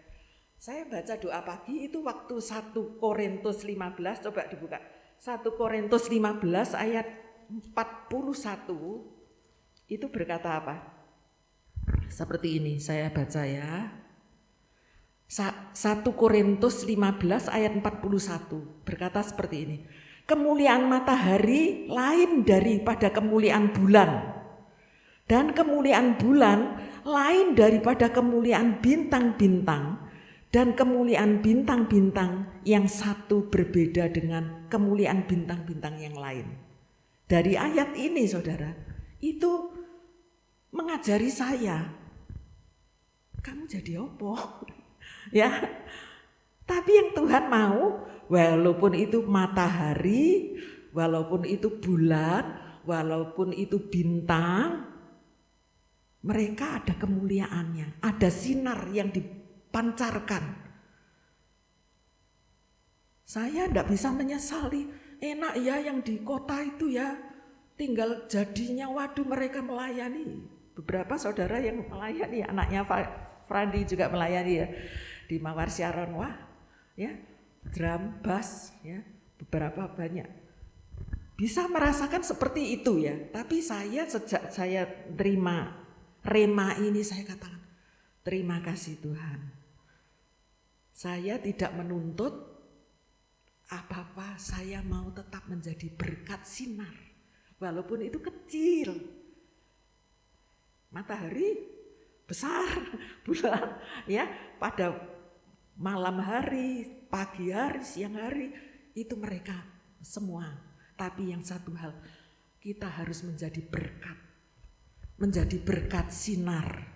Saya baca doa pagi itu waktu 1 Korintus 15, coba dibuka. 1 Korintus 15 ayat 41 itu berkata apa? Seperti ini saya baca ya. 1 Korintus 15 ayat 41 berkata seperti ini. Kemuliaan matahari lain daripada kemuliaan bulan, dan kemuliaan bulan lain daripada kemuliaan bintang-bintang, dan kemuliaan bintang-bintang yang satu berbeda dengan kemuliaan bintang-bintang yang lain. Dari ayat ini saudara, itu mengajari saya kamu jadi opo? Ya. Tapi yang Tuhan mau, walaupun itu matahari, walaupun itu bulan, walaupun itu bintang, mereka ada kemuliaannya, ada sinar yang dipancarkan. Saya tidak bisa menyesali, enak ya yang di kota itu ya, tinggal jadinya waduh mereka melayani. Beberapa saudara yang melayani, anaknya Frandi juga melayani ya, di Mawar Syaron, wah ya, drum, bass ya, beberapa banyak. Bisa merasakan seperti itu ya, tapi saya sejak saya terima rema ini saya katakan, terima kasih Tuhan. Saya tidak menuntut apa-apa, saya mau tetap menjadi berkat sinar. Walaupun itu kecil. Matahari besar, bulan ya, pada malam hari, pagi hari, siang hari, itu mereka semua. Tapi yang satu hal, kita harus menjadi berkat. Menjadi berkat sinar.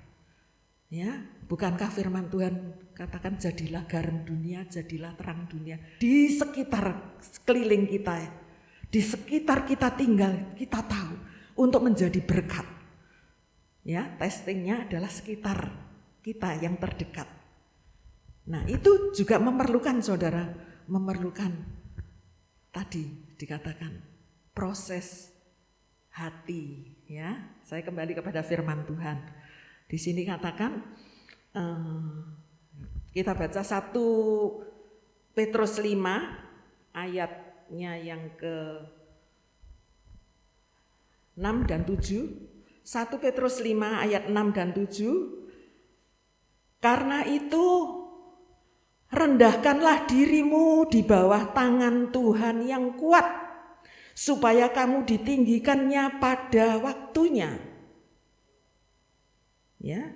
Ya, bukankah firman Tuhan katakan jadilah garam dunia, jadilah terang dunia. Di sekitar sekeliling kita, di sekitar kita tinggal, kita tahu untuk menjadi berkat. Ya, testingnya adalah sekitar kita yang terdekat. Nah, itu juga memerlukan saudara, memerlukan tadi dikatakan proses hati. Ya, saya kembali kepada firman Tuhan. Di sini katakan kita baca 1 Petrus 5 ayatnya yang ke 6 dan 7. 1 Petrus 5 ayat 6 dan 7. Karena itu rendahkanlah dirimu di bawah tangan Tuhan yang kuat, supaya kamu ditinggikannya pada waktunya. Ya,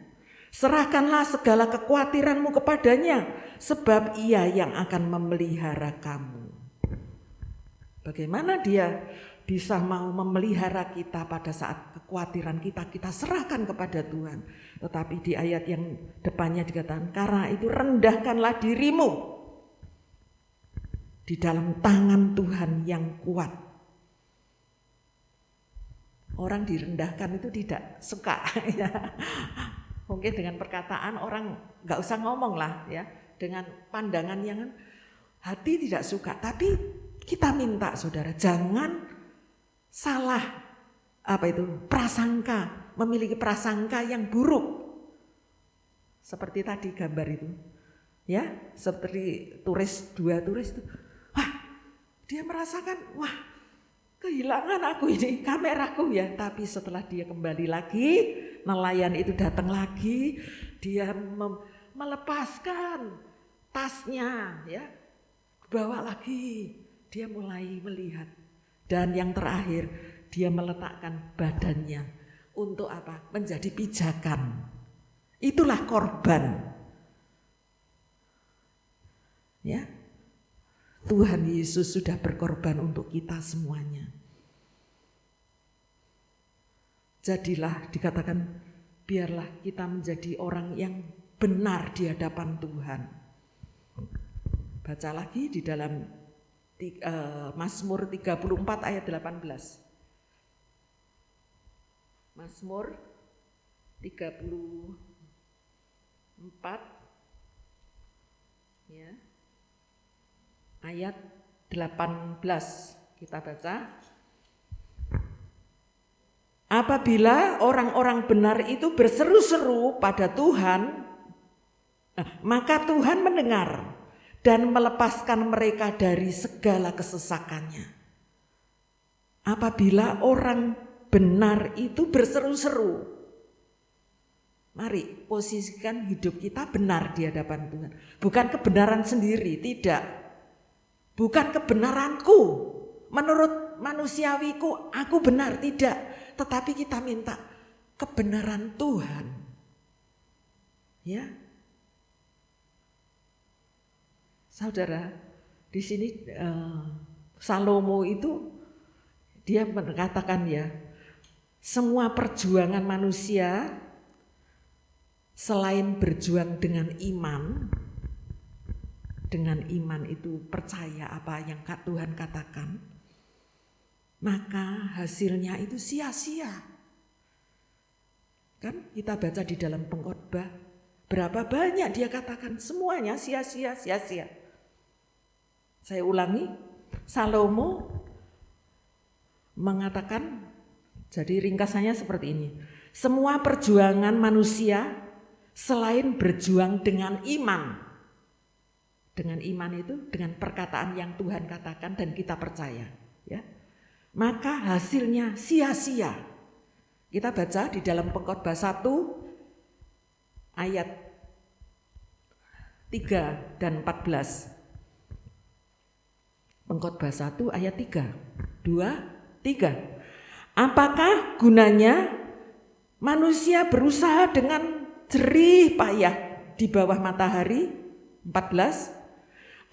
serahkanlah segala kekhawatiranmu kepadanya, sebab Ia yang akan memelihara kamu. Bagaimana Dia bisa mau memelihara kita pada saat kekhawatiran kita serahkan kepada Tuhan. Tetapi di ayat yang depannya dikatakan, karena itu rendahkanlah dirimu di dalam tangan Tuhan yang kuat. Orang direndahkan itu tidak suka ya. Mungkin dengan perkataan orang gak usah ngomong lah ya, dengan pandangan yang hati tidak suka. Tapi kita minta saudara, jangan salah prasangka, memiliki prasangka yang buruk. Seperti tadi gambar itu. Ya, seperti dua turis itu. Wah, dia merasakan, wah, kehilangan aku ini kameraku ya. Tapi setelah dia kembali lagi, nelayan itu datang lagi, dia melepaskan tasnya ya. Bawa lagi, dia mulai melihat. Dan yang terakhir, dia meletakkan badannya untuk apa? Menjadi pijakan. Itulah korban. Ya. Tuhan Yesus sudah berkorban untuk kita semuanya. Jadilah, dikatakan, biarlah kita menjadi orang yang benar di hadapan Tuhan. Baca lagi di dalam Mazmur 34 ayat 18. Mazmur 34 ya. Ayat 18 kita baca. Apabila orang-orang benar itu berseru-seru pada Tuhan, maka Tuhan mendengar dan melepaskan mereka dari segala kesesakannya. Apabila orang benar itu berseru-seru, mari posisikan hidup kita benar di hadapan Tuhan. Bukan kebenaran sendiri, tidak. Bukan kebenaranku, menurut manusiawiku aku benar, tidak. Tetapi kita minta kebenaran Tuhan. Ya. Saudara, di sini Salomo itu dia mengatakan ya, semua perjuangan manusia selain berjuang dengan iman itu percaya apa yang Tuhan katakan, maka hasilnya itu sia-sia. Kan kita baca di dalam Pengkhotbah, berapa banyak dia katakan semuanya sia-sia, sia-sia. Saya ulangi, Salomo mengatakan, jadi ringkasannya seperti ini. Semua perjuangan manusia selain berjuang dengan iman. Dengan iman itu dengan perkataan yang Tuhan katakan dan kita percaya, ya. Maka hasilnya sia-sia. Kita baca di dalam Pengkhotbah 1 ayat 3 dan 14. Pengkhotbah 1 ayat 3. 2, 3. Apakah gunanya manusia berusaha dengan jerih payah di bawah matahari? 14.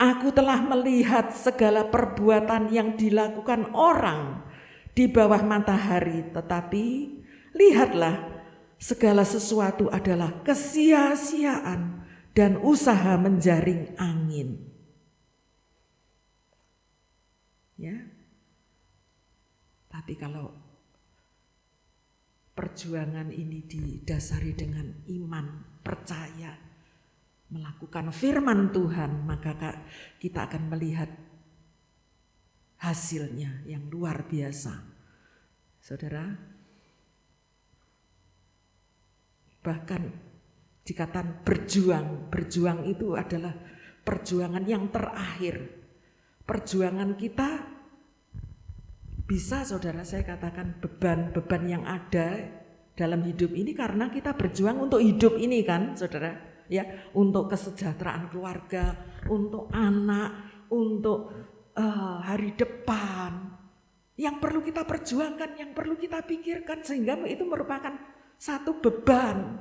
Aku telah melihat segala perbuatan yang dilakukan orang di bawah matahari, tetapi lihatlah, segala sesuatu adalah kesia-siaan dan usaha menjaring angin. Ya. Tapi kalau perjuangan ini didasari dengan iman, percaya, melakukan firman Tuhan, maka kita akan melihat hasilnya yang luar biasa. Saudara, bahkan dikatakan berjuang itu adalah perjuangan yang terakhir. Perjuangan kita bisa, saudara, saya katakan beban-beban yang ada dalam hidup ini karena kita berjuang untuk hidup ini kan, saudara. Ya, untuk kesejahteraan keluarga, untuk anak, untuk hari depan. Yang perlu kita perjuangkan, yang perlu kita pikirkan, sehingga itu merupakan satu beban.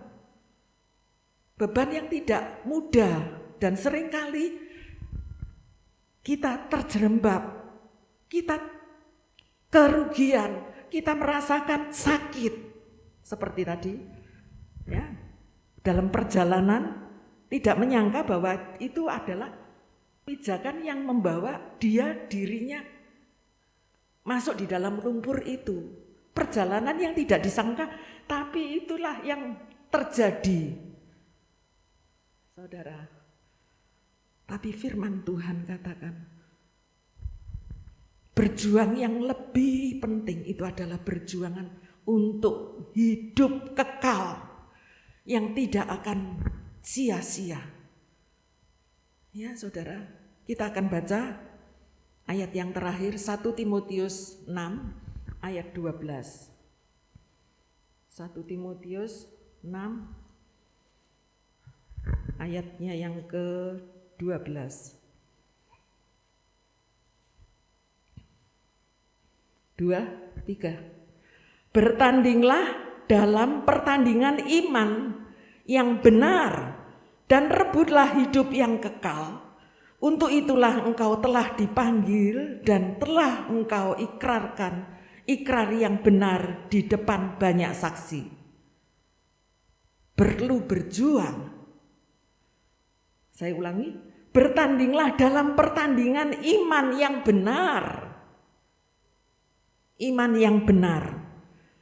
Beban yang tidak mudah dan seringkali kita terjerembab, kita kerugian, kita merasakan sakit. Seperti tadi, ya. Dalam perjalanan tidak menyangka bahwa itu adalah pijakan yang membawa dirinya masuk di dalam lumpur itu. Perjalanan yang tidak disangka, tapi itulah yang terjadi. Saudara, tapi firman Tuhan katakan, berjuang yang lebih penting itu adalah perjuangan untuk hidup kekal yang tidak akan sia-sia. Ya, saudara, kita akan baca ayat yang terakhir, 1 Timotius 6 ayat 12. 1 Timotius 6 ayatnya yang ke-12. 2, 3. Bertandinglah dalam pertandingan iman yang benar dan rebutlah hidup yang kekal. Untuk itulah engkau telah dipanggil dan telah engkau ikrarkan ikrar yang benar di depan banyak saksi. Perlu berjuang. Saya ulangi, bertandinglah dalam pertandingan iman yang benar. Iman yang benar.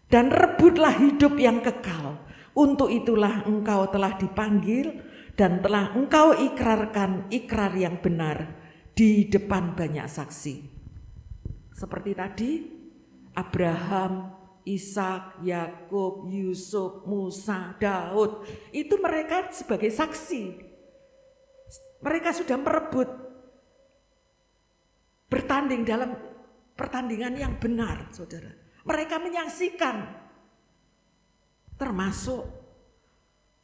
Dan rebutlah hidup yang kekal. Untuk itulah engkau telah dipanggil dan telah engkau ikrarkan ikrar yang benar di depan banyak saksi. Seperti tadi, Abraham, Ishak, Yakub, Yusuf, Musa, Daud, itu mereka sebagai saksi. Mereka sudah merebut, bertanding dalam pertandingan yang benar, saudara. Mereka menyaksikan, termasuk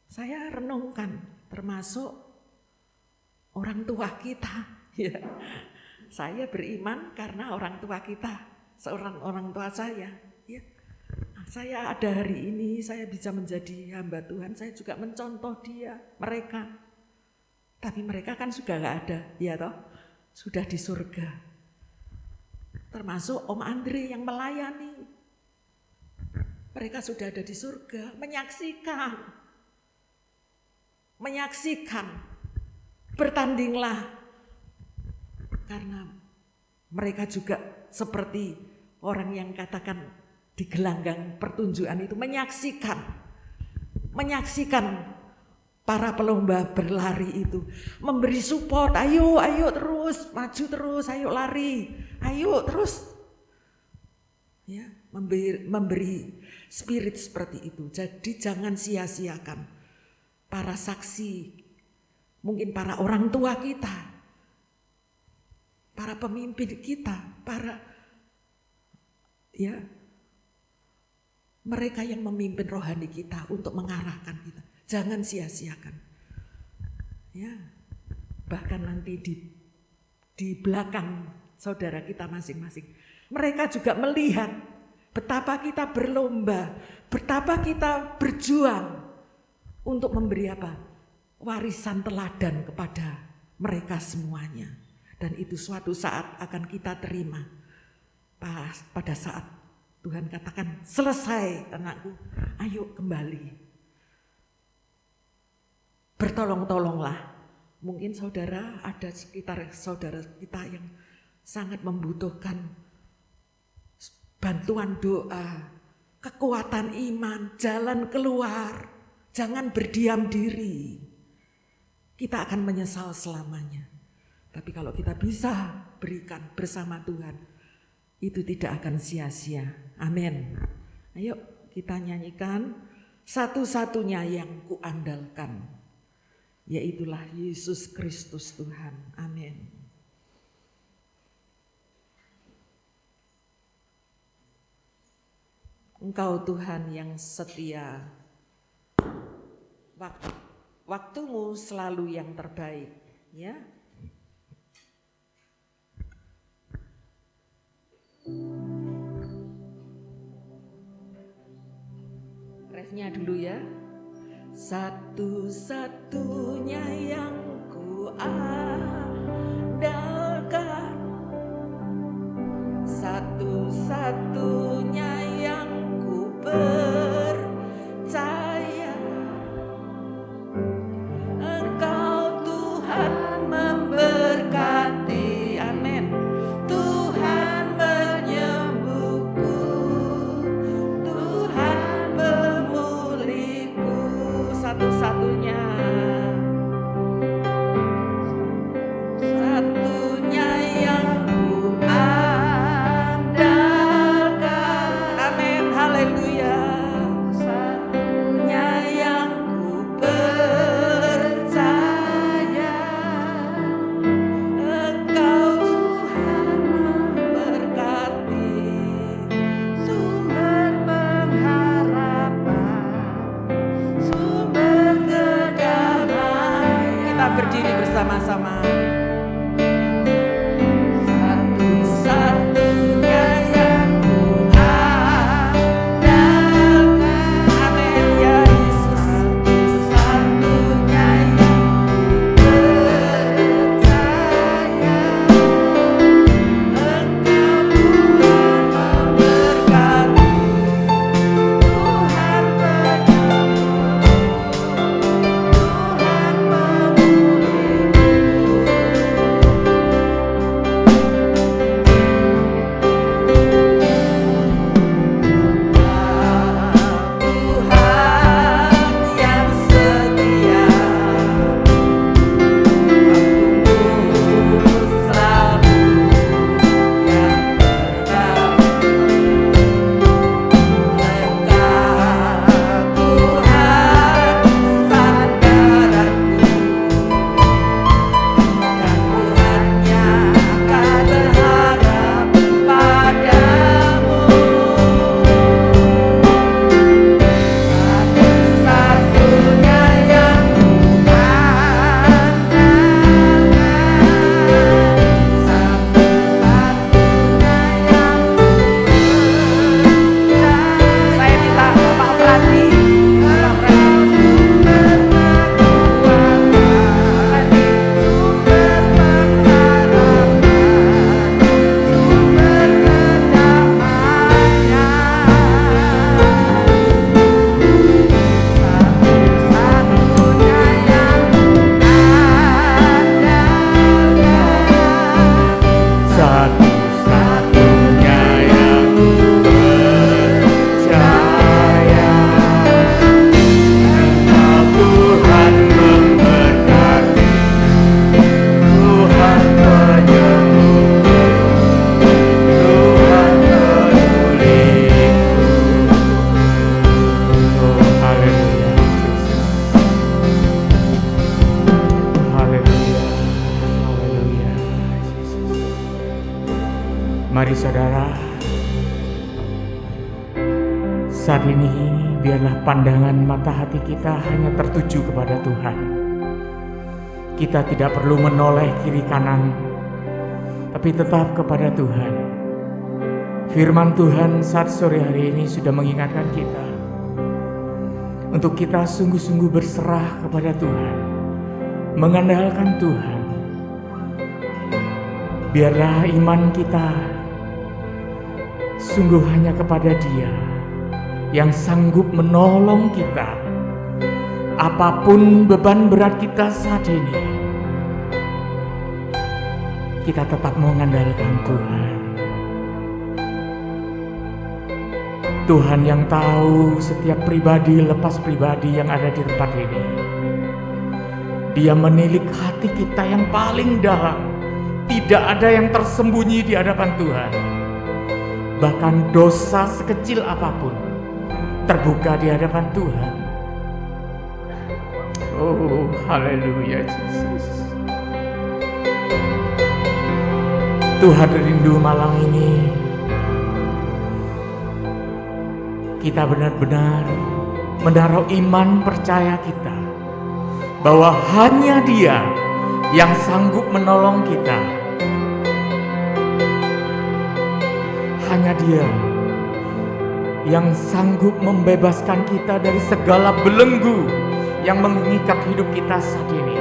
saya renungkan, termasuk orang tua kita. Ya. Saya beriman karena orang tua kita, seorang orang tua saya. Ya. Saya ada hari ini, saya bisa menjadi hamba Tuhan, saya juga mencontoh mereka. Tapi mereka kan sudah gak ada, ya toh, sudah di surga. Termasuk Om Andre yang melayani. Mereka sudah ada di surga, menyaksikan menyaksikan, bertandinglah. Karena mereka juga seperti orang yang katakan di gelanggang pertunjukan itu menyaksikan para pelomba berlari itu, memberi support, ayo terus, maju terus, ayo lari, ayo terus. Ya, memberi spirit seperti itu. Jadi jangan sia-siakan para saksi, mungkin para orang tua kita, para pemimpin kita, mereka yang memimpin rohani kita untuk mengarahkan kita. Jangan sia-siakan. Ya, bahkan nanti di belakang saudara kita masing-masing, mereka juga melihat betapa kita berlomba, betapa kita berjuang untuk memberi warisan teladan kepada mereka semuanya. Dan itu suatu saat akan kita terima. Pada saat Tuhan katakan, selesai anakku, ayo kembali. Bertolong-tolonglah. Mungkin saudara ada sekitar saudara kita yang sangat membutuhkan bantuan doa, kekuatan iman, jalan keluar. Jangan berdiam diri. Kita akan menyesal selamanya. Tapi kalau kita bisa berikan bersama Tuhan, itu tidak akan sia-sia. Amin. Ayo kita nyanyikan satu-satunya yang kuandalkan, yaitulah Yesus Kristus Tuhan. Amin. Engkau Tuhan yang setia, waktumu selalu yang terbaik, ya. Refnya dulu ya. Satu-satunya yang ku andalkan, satu-satunya yang ku percaya, Engkau Tuhan memberkati, amin. Tuhan menyembuhku, Tuhan memulihku, satu-satunya. Satunya yang ku andalkan, amin, haleluya. Satunya yang ku percaya, Engkau Tuhan memberkati, Sumber pengharapan, sumber kedamaian. Kita berdiri bersama-sama. Satu-satunya yang ku andalkan, amin ya Yesus. Satu-satunya yang ku percaya, Engkau Tuhan memberkati, Tuhan penyembuh, Tuhan memulihku, Mari saudara, saat ini biarlah pandangan mata hati kita hanya tertuju kepada Tuhan. Kita tidak perlu menoleh kiri kanan, tapi tetap kepada Tuhan. Firman Tuhan saat sore hari ini sudah mengingatkan kita untuk kita sungguh-sungguh berserah kepada Tuhan, mengandalkan Tuhan. Biarlah iman kita sungguh hanya kepada Dia yang sanggup menolong kita apapun beban berat kita saat ini. Kita tetap mengandalkan Tuhan. Tuhan yang tahu setiap pribadi lepas pribadi yang ada di tempat ini. Dia menilik hati kita yang paling dalam. Tidak ada yang tersembunyi di hadapan Tuhan. Bahkan dosa sekecil apapun terbuka di hadapan Tuhan. Oh, haleluya Yesus. Tuhan rindu malam ini kita benar-benar menaruh iman percaya kita bahwa hanya Dia yang sanggup menolong kita. Hanya Dia yang sanggup membebaskan kita dari segala belenggu yang mengikat hidup kita saat ini.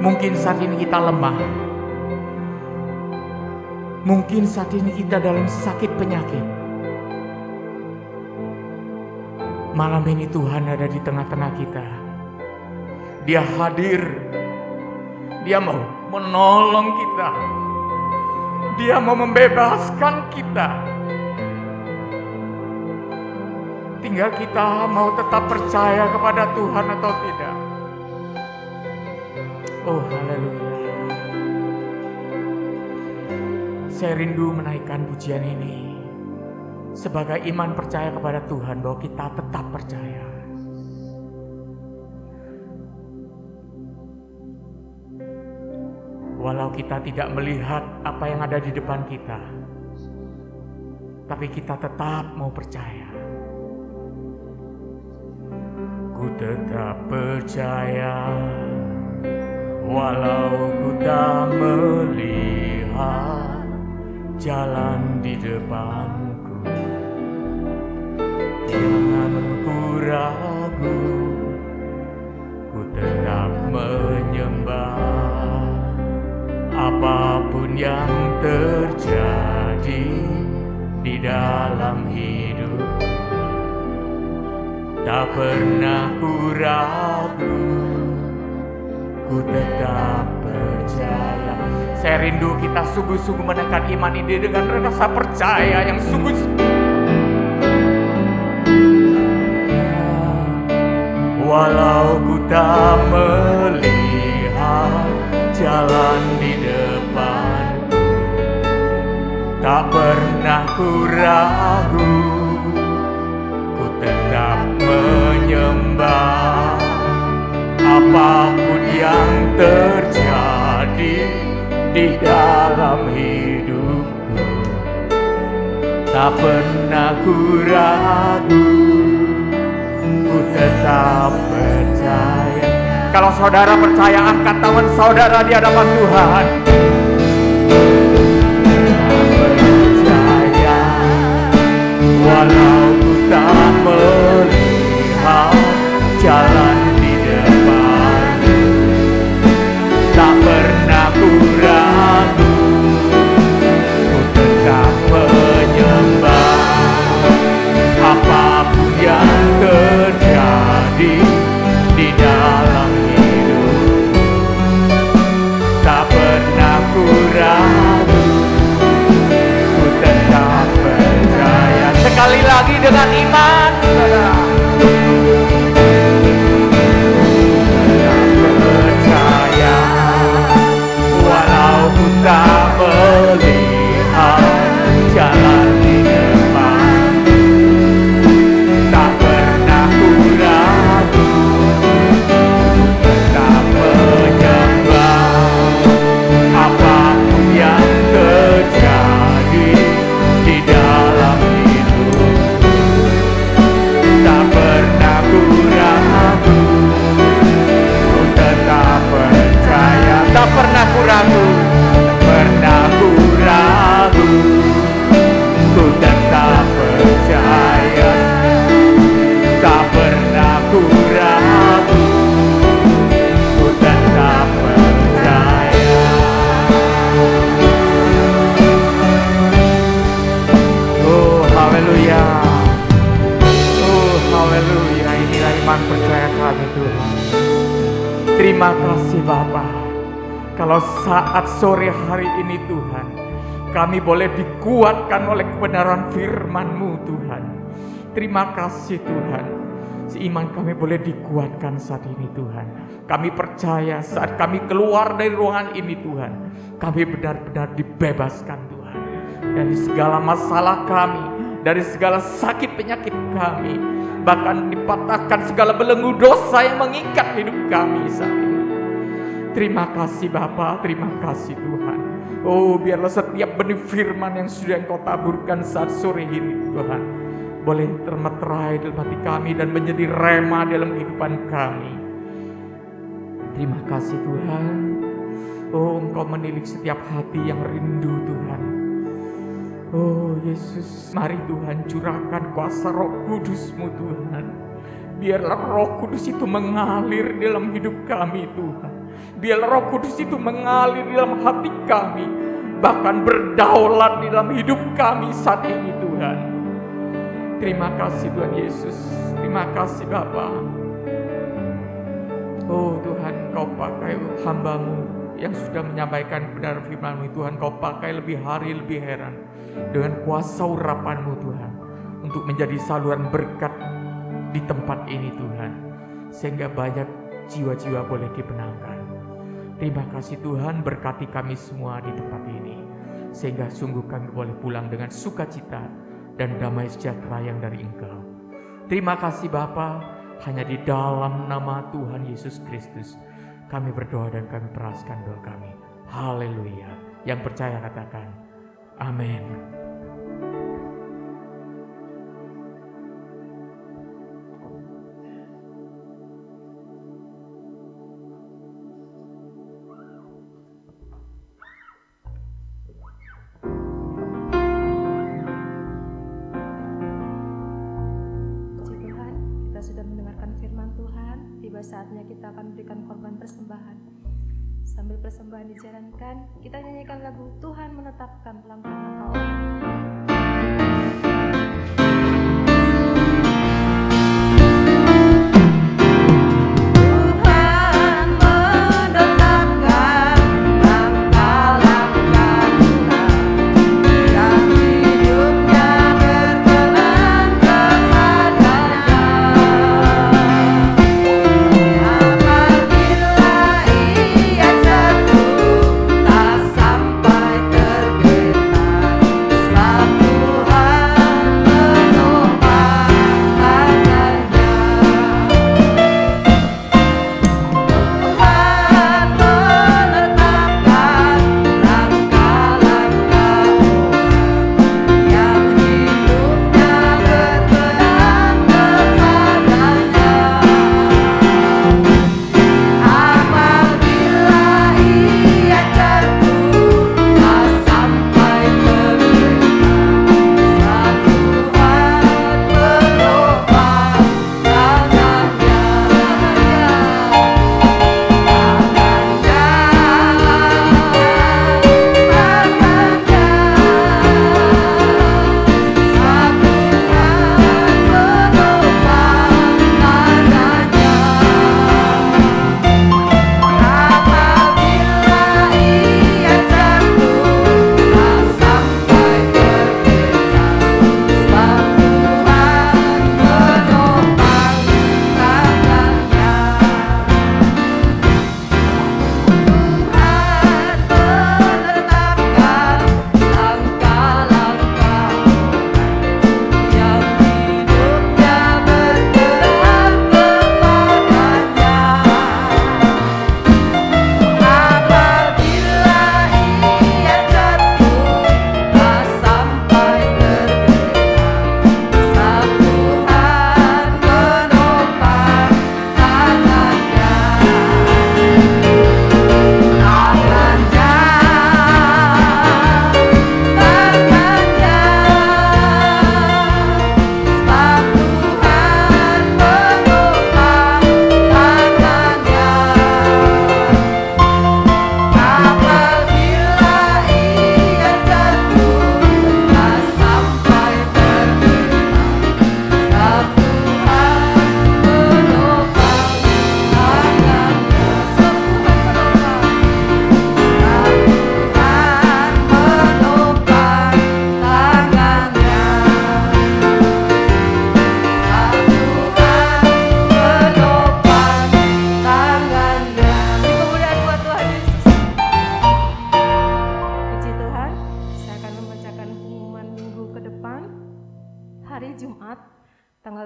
Mungkin saat ini kita lemah. Mungkin saat ini kita dalam sakit penyakit. Malam ini Tuhan ada di tengah-tengah kita. Dia hadir. Dia mau menolong kita. Dia mau membebaskan kita. Tinggal kita mau tetap percaya kepada Tuhan atau tidak. Oh, haleluya. Saya rindu menaikkan pujian ini sebagai iman percaya kepada Tuhan bahwa kita tetap percaya. Walau kita tidak melihat apa yang ada di depan kita, tapi kita tetap mau percaya. Ku tetap percaya, walau ku tak melihat jalan di depanku. Jangan ku ragu, ku tetap menyembah. Apapun yang terjadi di dalam hidup, tak pernah ku ragu, ku tetap percaya. Saya rindu kita sungguh-sungguh menaikkan iman ini dengan rasa percaya yang sungguh-sungguh. Walau ku tak melihat jalan di depanku, tak pernah ku ragu, ku tetap menyembah. Apapun yang terjadi di dalam hidupku, tak pernah ku ragu, ku tetap percaya. Kalau saudara percaya, angkat tangan saudara di hadapan Tuhan. Percaya, walau ku tak melihat jalan di depan, tak pernah ku ragu, ku tetap menyembah. Apapun yang terjadi di dalam hidup, tak pernah ku ragu, ku tetap percaya. Sekali lagi dengan iman, saudara. Tetap percaya, walau ku tak melihat jalan di depan, tak pernah ku ragu, tetap menyembah. Apapun yang Terima kasih Bapa. Kalau saat sore hari ini Tuhan, kami boleh dikuatkan oleh kebenaran firman-Mu Tuhan. Terima kasih Tuhan. Seiman kami boleh dikuatkan saat ini Tuhan. Kami percaya saat kami keluar dari ruangan ini Tuhan, kami benar-benar dibebaskan Tuhan. Dari segala masalah kami, dari segala sakit penyakit kami, bahkan dipatahkan segala belenggu dosa yang mengikat hidup kami saat ini. Terima kasih Bapa, terima kasih Tuhan. Oh, biarlah setiap benih firman yang sudah Engkau taburkan saat sore ini Tuhan, boleh termeterai dalam hati kami dan menjadi rema dalam kehidupan kami. Terima kasih Tuhan. Oh, Engkau menilik setiap hati yang rindu Tuhan. Oh Yesus, mari Tuhan curahkan kuasa Roh Kudus-Mu Tuhan. Biarlah Roh Kudus itu mengalir dalam hidup kami Tuhan. Biarlah Roh Kudus itu mengalir dalam hati kami, bahkan berdaulat di dalam hidup kami saat ini Tuhan. Terima kasih Tuhan Yesus. Terima kasih Bapa. Oh Tuhan, Kau pakai hamba-Mu yang sudah menyampaikan kebenaran firman-Mu Tuhan. Kau pakai lebih hari lebih heran dengan kuasa urapan-Mu Tuhan, untuk menjadi saluran berkat di tempat ini Tuhan, sehingga banyak jiwa-jiwa boleh dibenarkan. Terima kasih Tuhan, berkati kami semua di tempat ini, sehingga sungguh kami boleh pulang dengan sukacita dan damai sejahtera yang dari Engkau. Terima kasih Bapa, hanya di dalam nama Tuhan Yesus Kristus kami berdoa dan kami peraskan doa kami. Haleluya. Yang percaya katakan amin. Sudah mendengarkan firman Tuhan, tiba saatnya kita akan berikan korban persembahan. Sambil persembahan dijalankan, kita nyanyikan lagu Tuhan Menetapkan Langkah-Langkah Orang. Sampai tergetar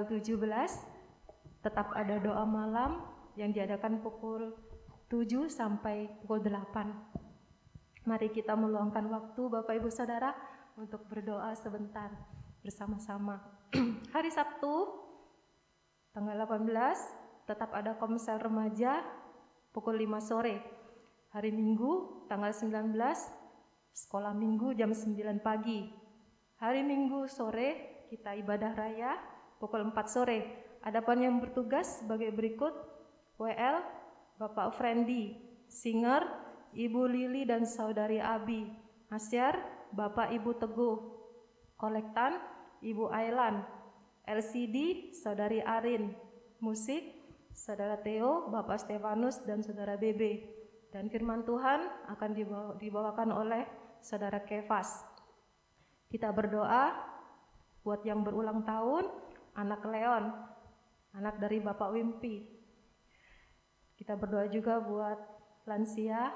tanggal 17 tetap ada doa malam yang diadakan pukul 7 sampai pukul 8. Mari kita meluangkan waktu Bapak Ibu Saudara untuk berdoa sebentar bersama-sama. Hari Sabtu tanggal 18 tetap ada komsel remaja pukul 5 sore. Hari Minggu tanggal 19 sekolah minggu jam 9 pagi. Hari Minggu sore kita ibadah raya pukul 4 sore. Adapun yang bertugas sebagai berikut: WL Bapak Frendi, Singer Ibu Lili dan Saudari Abi, Asyar Bapak Ibu Teguh, Kolektan Ibu Ailan, LCD Saudari Arin, Musik Saudara Theo, Bapak Stefanus dan Saudara Bebe. Dan firman Tuhan akan dibawakan oleh Saudara Kefas. Kita berdoa buat yang berulang tahun, anak Leon, anak dari Bapak Wimpi. Kita berdoa juga buat lansia,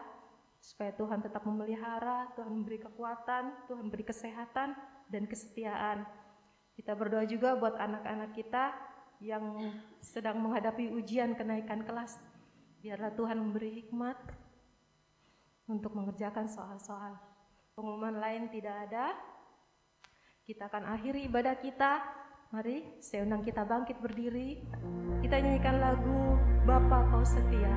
supaya Tuhan tetap memelihara, Tuhan memberi kekuatan, Tuhan beri kesehatan dan kesetiaan. Kita berdoa juga buat anak-anak kita yang sedang menghadapi ujian kenaikan kelas. Biarlah Tuhan memberi hikmat untuk mengerjakan soal-soal. Pengumuman lain tidak ada. Kita akan akhiri ibadah kita. Mari saya undang kita bangkit berdiri. Kita nyanyikan lagu Bapa Kau Setia.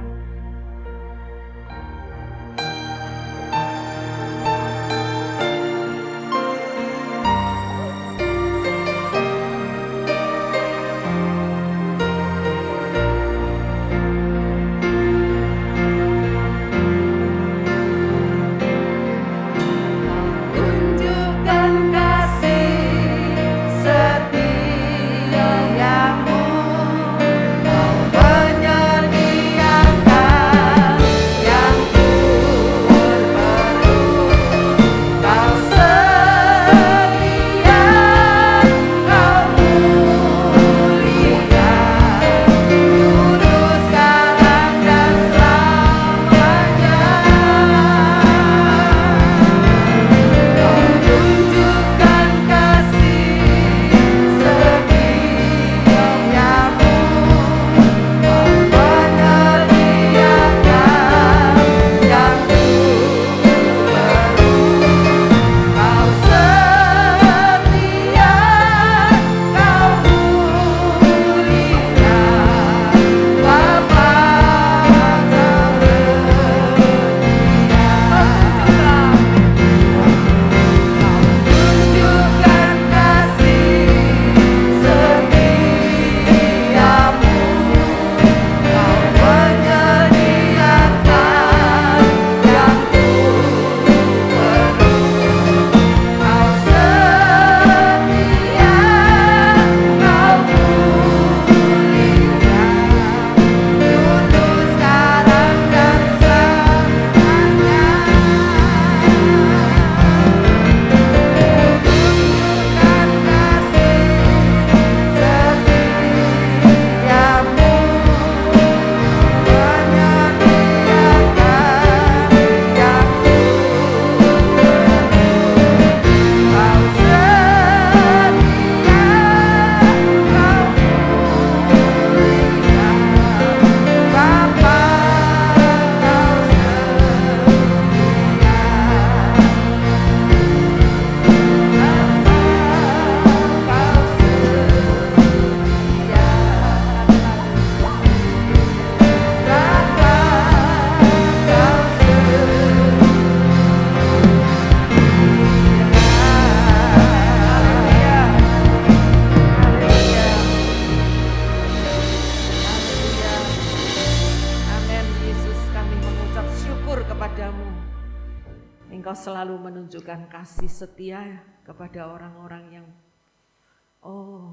Selalu menunjukkan kasih setia kepada orang-orang yang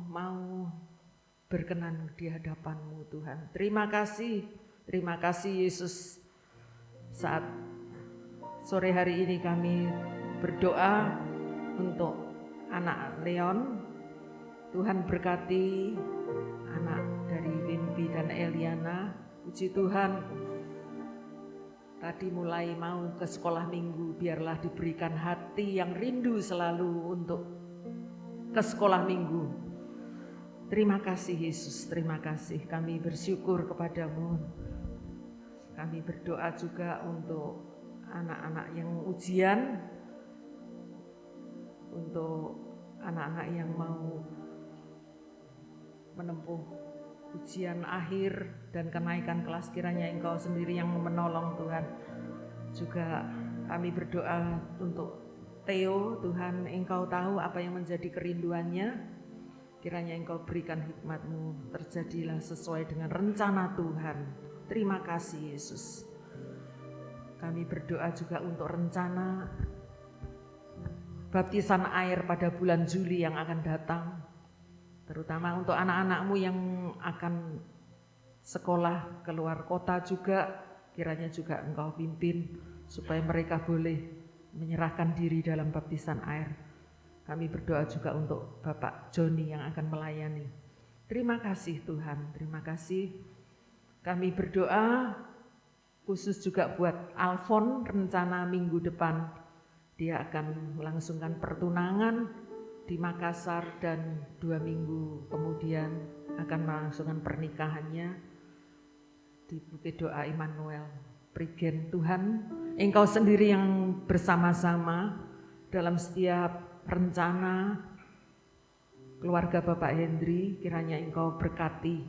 mau berkenan di hadapan-Mu Tuhan. Terima kasih Yesus. Saat sore hari ini kami berdoa untuk anak Leon. Tuhan berkati anak dari Wimpi dan Eliana. Puji Tuhan, tadi mulai mau ke sekolah minggu, biarlah diberikan hati yang rindu selalu untuk ke sekolah minggu. Terima kasih Yesus, terima kasih. Kami bersyukur kepadamu. Kami berdoa juga untuk anak-anak yang ujian, untuk anak-anak yang mau menempuh ujian akhir dan kenaikan kelas, kiranya Engkau sendiri yang menolong Tuhan. Juga kami berdoa untuk Theo, Tuhan Engkau tahu apa yang menjadi kerinduannya. Kiranya Engkau berikan hikmat-Mu, terjadilah sesuai dengan rencana Tuhan. Terima kasih Yesus. Kami berdoa juga untuk rencana baptisan air pada bulan Juli yang akan datang. Terutama untuk anak-anak-Mu yang akan sekolah keluar kota juga. Kiranya juga Engkau pimpin supaya mereka boleh menyerahkan diri dalam baptisan air. Kami berdoa juga untuk Bapak Joni yang akan melayani. Terima kasih Tuhan, terima kasih. Kami berdoa khusus juga buat Alfon, rencana minggu depan dia akan melangsungkan pertunangan di Makassar dan 2 minggu kemudian akan melangsungkan pernikahannya di Bukit Doa Immanuel Prigen. Tuhan, Engkau sendiri yang bersama-sama dalam setiap rencana keluarga Bapak Hendri. Kiranya Engkau berkati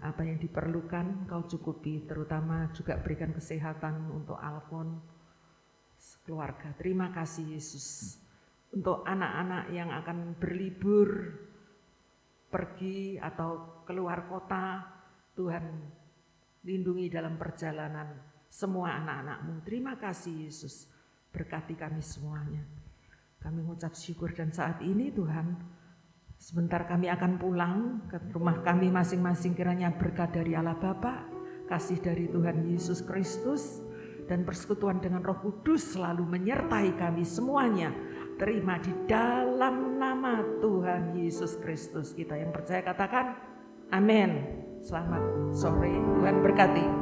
apa yang diperlukan, Engkau cukupi, terutama juga berikan kesehatan untuk Alfon keluarga. Terima kasih Yesus. Untuk anak-anak yang akan berlibur, pergi atau keluar kota, Tuhan lindungi dalam perjalanan semua anak-anak-Mu. Terima kasih Yesus, berkati kami semuanya. Kami mengucap syukur dan saat ini Tuhan, sebentar kami akan pulang ke rumah kami masing-masing. Kiranya berkat dari Allah Bapa, kasih dari Tuhan Yesus Kristus, dan persekutuan dengan Roh Kudus selalu menyertai kami semuanya. Terima di dalam nama Tuhan Yesus Kristus. Kita yang percaya katakan amin. Selamat sore, Tuhan berkati.